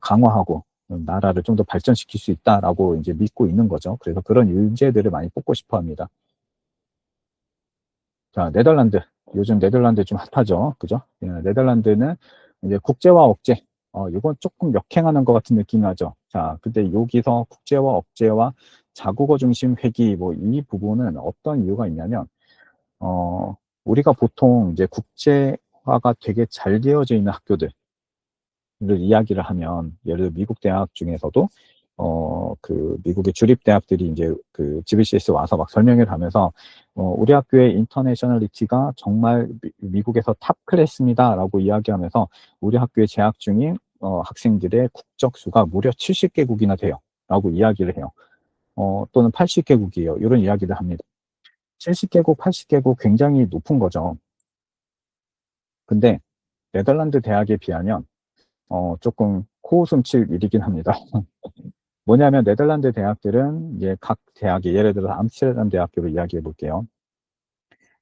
강화하고 나라를 좀 더 발전시킬 수 있다라고 이제 믿고 있는 거죠. 그래서 그런 인재들을 많이 뽑고 싶어 합니다. 자, 네덜란드. 요즘 네덜란드 좀 핫하죠. 그죠? 예, 네덜란드는 이제 국제화 억제. 이건 조금 역행하는 것 같은 느낌이 나죠. 자, 근데 여기서 국제화 억제와 자국어 중심 회귀, 뭐, 이 부분은 어떤 이유가 있냐면, 우리가 보통 이제 국제화가 되게 잘 되어져 있는 학교들, 를 이야기를 하면 예를 들어 미국 대학 중에서도 그 미국의 주립 대학들이 이제 그 GBCS 와서 막 설명을 하면서 우리 학교의 인터내셔널리티가 정말 미국에서 탑 클래스입니다라고 이야기하면서 우리 학교에 재학 중인 학생들의 국적 수가 무려 70개국이나 돼요라고 이야기를 해요. 또는 80개국이에요. 이런 이야기를 합니다. 70개국, 80개국 굉장히 높은 거죠. 근데 네덜란드 대학에 비하면 조금 코웃음 칠 일이긴 합니다. 뭐냐면 네덜란드 대학들은 이제 각 대학이 예를 들어서 암스테르담 대학교를 이야기해 볼게요.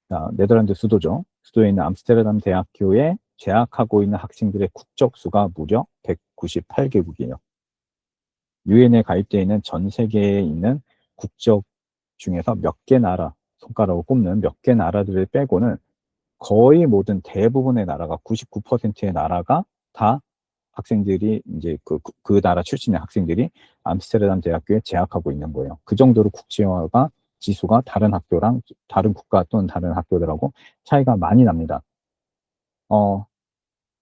자, 네덜란드 수도죠. 수도에 있는 암스테르담 대학교에 재학하고 있는 학생들의 국적 수가 무려 198개국이에요. 유엔에 가입되어 있는 전 세계에 있는 국적 중에서 몇 개 나라, 손가락으로 꼽는 몇 개 나라들을 빼고는 거의 모든 대부분의 나라가 99%의 나라가 다 학생들이 이제 그 나라 출신의 학생들이 암스테르담 대학교에 재학하고 있는 거예요. 그 정도로 국제화가 지수가 다른 학교랑 다른 국가 또는 다른 학교들하고 차이가 많이 납니다. 어,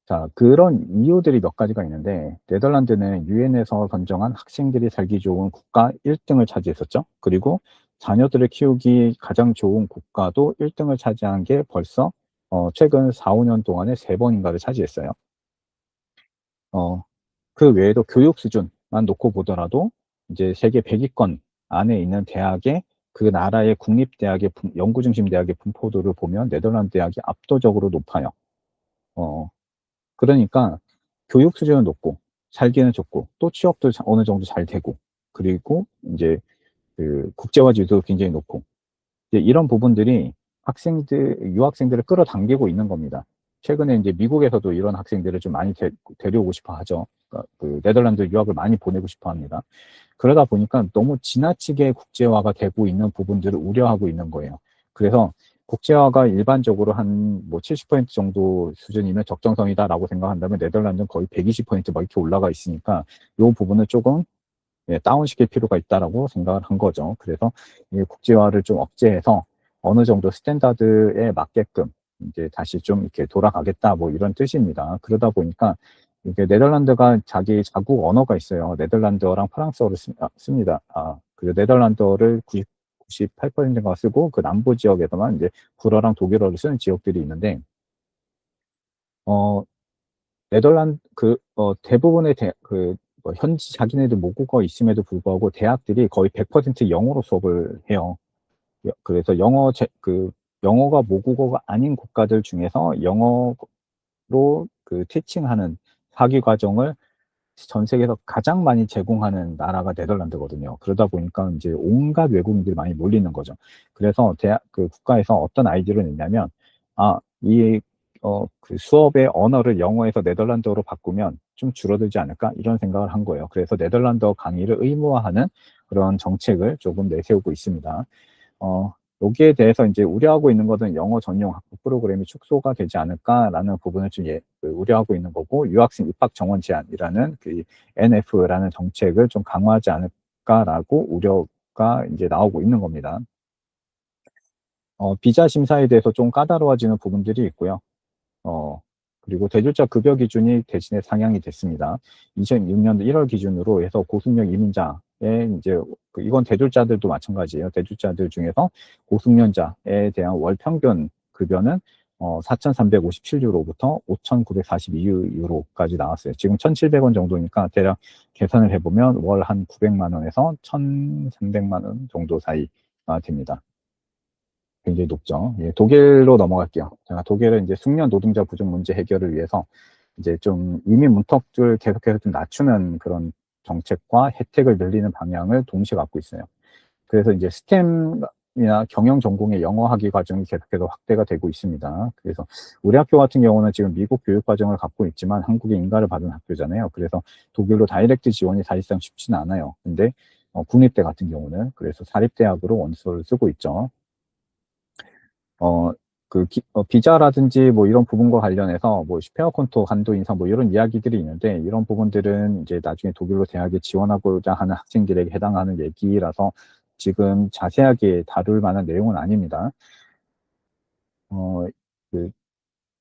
자, 그런 이유들이 몇 가지가 있는데, 네덜란드는 유엔에서 선정한 학생들이 살기 좋은 국가 1등을 차지했었죠. 그리고 자녀들을 키우기 가장 좋은 국가도 1등을 차지한 게 벌써 최근 4, 5년 동안에 3번인가를 차지했어요. 어, 그 외에도 교육 수준만 놓고 보더라도 이제 세계 100위권 안에 있는 대학의 그 나라의 국립대학의 연구 중심 대학의 분포도를 보면 네덜란드 대학이 압도적으로 높아요. 어, 그러니까 교육 수준은 높고 살기는 좋고 또 취업도 어느 정도 잘 되고 그리고 이제 그 국제화 지수도 굉장히 높고 이제 이런 부분들이 유학생들을 끌어당기고 있는 겁니다. 최근에 이제 미국에서도 이런 학생들을 좀 많이 데려오고 싶어 하죠. 그러니까 그 네덜란드 유학을 많이 보내고 싶어 합니다. 그러다 보니까 너무 지나치게 국제화가 되고 있는 부분들을 우려하고 있는 거예요. 그래서 국제화가 일반적으로 한 뭐 70% 정도 수준이면 적정성이다라고 생각한다면 네덜란드는 거의 120%막 이렇게 올라가 있으니까 이 부분을 조금 다운시킬 필요가 있다라고 생각을 한 거죠. 그래서 이 국제화를 좀 억제해서 어느 정도 스탠다드에 맞게끔 이제 다시 좀 이렇게 돌아가겠다 뭐 이런 뜻입니다. 그러다 보니까 이게 네덜란드가 자기 자국 언어가 있어요. 네덜란드어랑 프랑스어를 씁니다. 그 네덜란드어를 98%가 쓰고 그 남부 지역에서만 이제 불어랑 독일어를 쓰는 지역들이 있는데 어 대부분의 현지 자기네들 모국어 있음에도 불구하고 대학들이 거의 100% 영어로 수업을 해요. 그래서 영어가 모국어가 아닌 국가들 중에서 영어로 티칭하는 학위 과정을 전 세계에서 가장 많이 제공하는 나라가 네덜란드거든요. 그러다 보니까 이제 온갖 외국인들이 많이 몰리는 거죠. 그래서 국가에서 어떤 아이디어를 냈냐면, 아, 수업의 언어를 영어에서 네덜란드어로 바꾸면 좀 줄어들지 않을까? 이런 생각을 한 거예요. 그래서 네덜란드어 강의를 의무화하는 그런 정책을 조금 내세우고 있습니다. 어, 여기에 대해서 이제 우려하고 있는 것은 영어 전용 학부 프로그램이 축소가 되지 않을까라는 부분을 좀 우려하고 있는 거고, 유학생 입학 정원 제한이라는 그 NF라는 정책을 좀 강화하지 않을까라고 우려가 이제 나오고 있는 겁니다. 비자 심사에 대해서 좀 까다로워지는 부분들이 있고요. 어, 그리고 대졸자 급여 기준이 대신에 상향이 됐습니다. 2006년도 1월 기준으로 해서 고숙련 이민자의 이제 이건 대졸자들도 마찬가지예요. 대졸자들 중에서 고숙련자에 대한 월 평균 급여는 4,357유로부터 5,942유로까지 나왔어요. 지금 1,700원 정도니까 대략 계산을 해보면 월 한 900만 원에서 1,300만 원 정도 사이가 됩니다. 굉장히 높죠. 예, 독일로 넘어갈게요. 자, 독일은 이제 숙련 노동자 부족 문제 해결을 위해서 이제 좀 이민 문턱을 계속해서 좀 낮추는 그런 정책과 혜택을 늘리는 방향을 동시에 갖고 있어요. 그래서 이제 스템이나 경영 전공의 영어 학위 과정이 계속해서 확대가 되고 있습니다. 그래서 우리 학교 같은 경우는 지금 미국 교육 과정을 갖고 있지만 한국의 인가를 받은 학교잖아요. 그래서 독일로 다이렉트 지원이 사실상 쉽지는 않아요. 근데 국립대 같은 경우는 그래서 사립대학으로 원서를 쓰고 있죠. 비자라든지 뭐 이런 부분과 관련해서 뭐 슈페어컨토 한도 인상 뭐 이런 이야기들이 있는데 이런 부분들은 이제 나중에 독일로 대학에 지원하고자 하는 학생들에게 해당하는 얘기라서 지금 자세하게 다룰 만한 내용은 아닙니다. 어, 그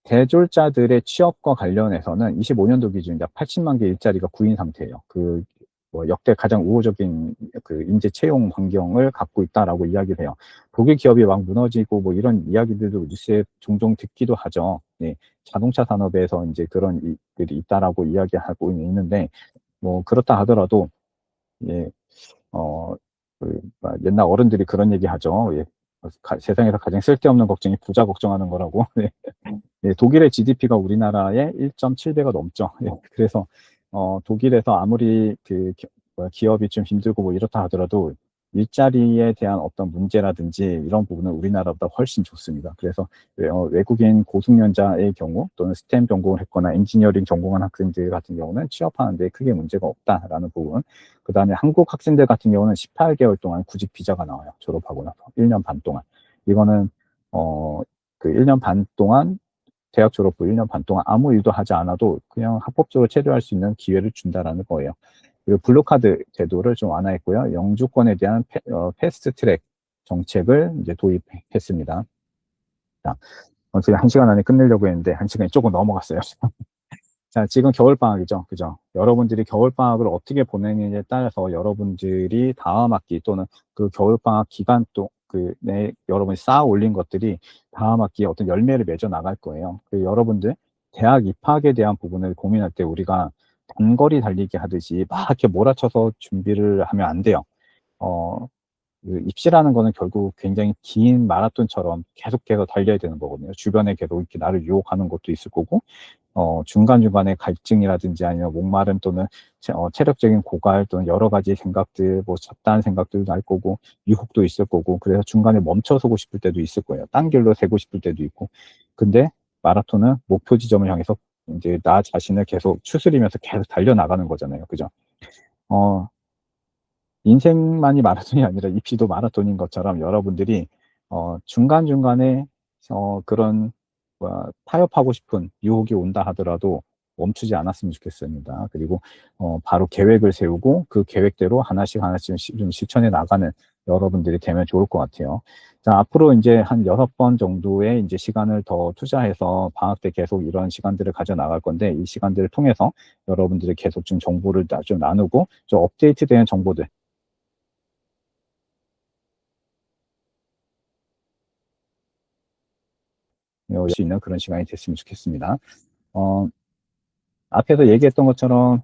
대졸자들의 취업과 관련해서는 25년도 기준 약 80만 개 일자리가 구인 상태예요. 역대 가장 우호적인 인재 채용 환경을 갖고 있다라고 이야기를 해요. 독일 기업이 막 무너지고 뭐 이런 이야기들도 뉴스에 종종 듣기도 하죠. 네, 자동차 산업에서 이제 그런 일들이 있다라고 이야기하고 있는데 뭐 그렇다 하더라도 예, 옛날 어른들이 그런 얘기 하죠. 예, 세상에서 가장 쓸데없는 걱정이 부자 걱정하는 거라고. 네. 예, 독일의 GDP가 우리나라의 1.7배가 넘죠. 예, 그래서 독일에서 아무리 기업이 좀 힘들고 뭐 이렇다 하더라도 일자리에 대한 어떤 문제라든지 이런 부분은 우리나라보다 훨씬 좋습니다. 그래서 외국인 고숙련자의 경우 또는 스템 전공을 했거나 엔지니어링 전공한 학생들 같은 경우는 취업하는데 크게 문제가 없다라는 부분. 그 다음에 한국 학생들 같은 경우는 18개월 동안 구직 비자가 나와요. 졸업하고 나서 1년 반 동안. 이거는 1년 반 동안 대학 졸업 후 1년 반 동안 아무 일도 하지 않아도 그냥 합법적으로 체류할 수 있는 기회를 준다라는 거예요. 그리고 블루카드 제도를 좀 완화했고요. 영주권에 대한 패스트 트랙 정책을 이제 도입했습니다. 자, 제가 1시간 안에 끝내려고 했는데 1시간이 조금 넘어갔어요. 자, 지금 겨울방학이죠. 그죠? 여러분들이 겨울방학을 어떻게 보내느냐에 따라서 여러분들이 다음 학기 또는 그 겨울방학 기간 여러분이 쌓아 올린 것들이 다음 학기에 어떤 열매를 맺어 나갈 거예요. 여러분들 대학 입학에 대한 부분을 고민할 때 우리가 단거리 달리기 하듯이 막 이렇게 몰아쳐서 준비를 하면 안 돼요. 입시라는 거는 결국 굉장히 긴 마라톤처럼 계속해서 달려야 되는 거거든요. 주변에 계속 이렇게 나를 유혹하는 것도 있을 거고, 중간중간에 갈증이라든지 아니면 목마름 또는 체력적인 고갈 또는 여러 가지 생각들, 뭐 잡다한 생각들도 날 거고, 유혹도 있을 거고, 그래서 중간에 멈춰서고 싶을 때도 있을 거예요. 딴 길로 새고 싶을 때도 있고. 근데 마라톤은 목표 지점을 향해서 이제 나 자신을 계속 추스리면서 계속 달려나가는 거잖아요. 그죠? 인생만이 마라톤이 아니라 입시도 마라톤인 것처럼 여러분들이 중간중간에 그런 타협하고 싶은 유혹이 온다 하더라도 멈추지 않았으면 좋겠습니다. 그리고 바로 계획을 세우고 그 계획대로 하나씩 하나씩 좀 실천해 나가는 여러분들이 되면 좋을 것 같아요. 자, 앞으로 이제 한 6번 정도의 이제 시간을 더 투자해서 방학 때 계속 이런 시간들을 가져 나갈 건데, 이 시간들을 통해서 여러분들이 계속 좀 정보를 좀 나누고, 좀 업데이트된 정보들, 수 있는 그런 시간이 됐으면 좋겠습니다. 어, 앞에서 얘기했던 것처럼,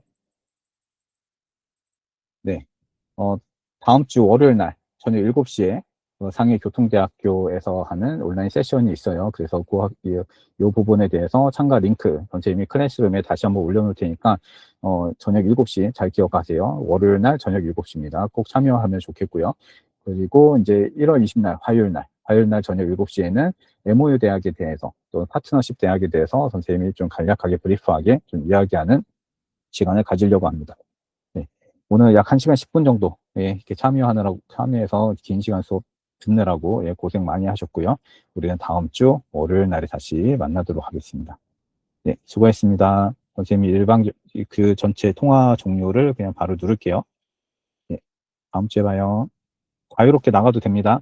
네, 어, 다음 주 월요일 날 저녁 7시에 상해교통대학교에서 하는 온라인 세션이 있어요. 그래서 이 부분에 대해서 참가 링크 선생님이 클래스룸에 다시 한번 올려놓을 테니까 저녁 7시 잘 기억하세요. 월요일 날 저녁 7시입니다. 꼭 참여하면 좋겠고요. 그리고 이제 1월 20날 화요일 날 저녁 7시에는 MOU 대학에 대해서 또 파트너십 대학에 대해서 선생님이 좀 간략하게 브리프하게 좀 이야기하는 시간을 가지려고 합니다. 네. 오늘 약 1시간 10분 정도, 예, 이렇게 참여해서 긴 시간 수업 듣느라고, 예, 고생 많이 하셨고요. 우리는 다음 주 월요일 날에 다시 만나도록 하겠습니다. 네, 수고했습니다. 선생님이 그 전체 통화 종료를 그냥 바로 누를게요. 네, 다음 주에 봐요. 자유롭게 나가도 됩니다.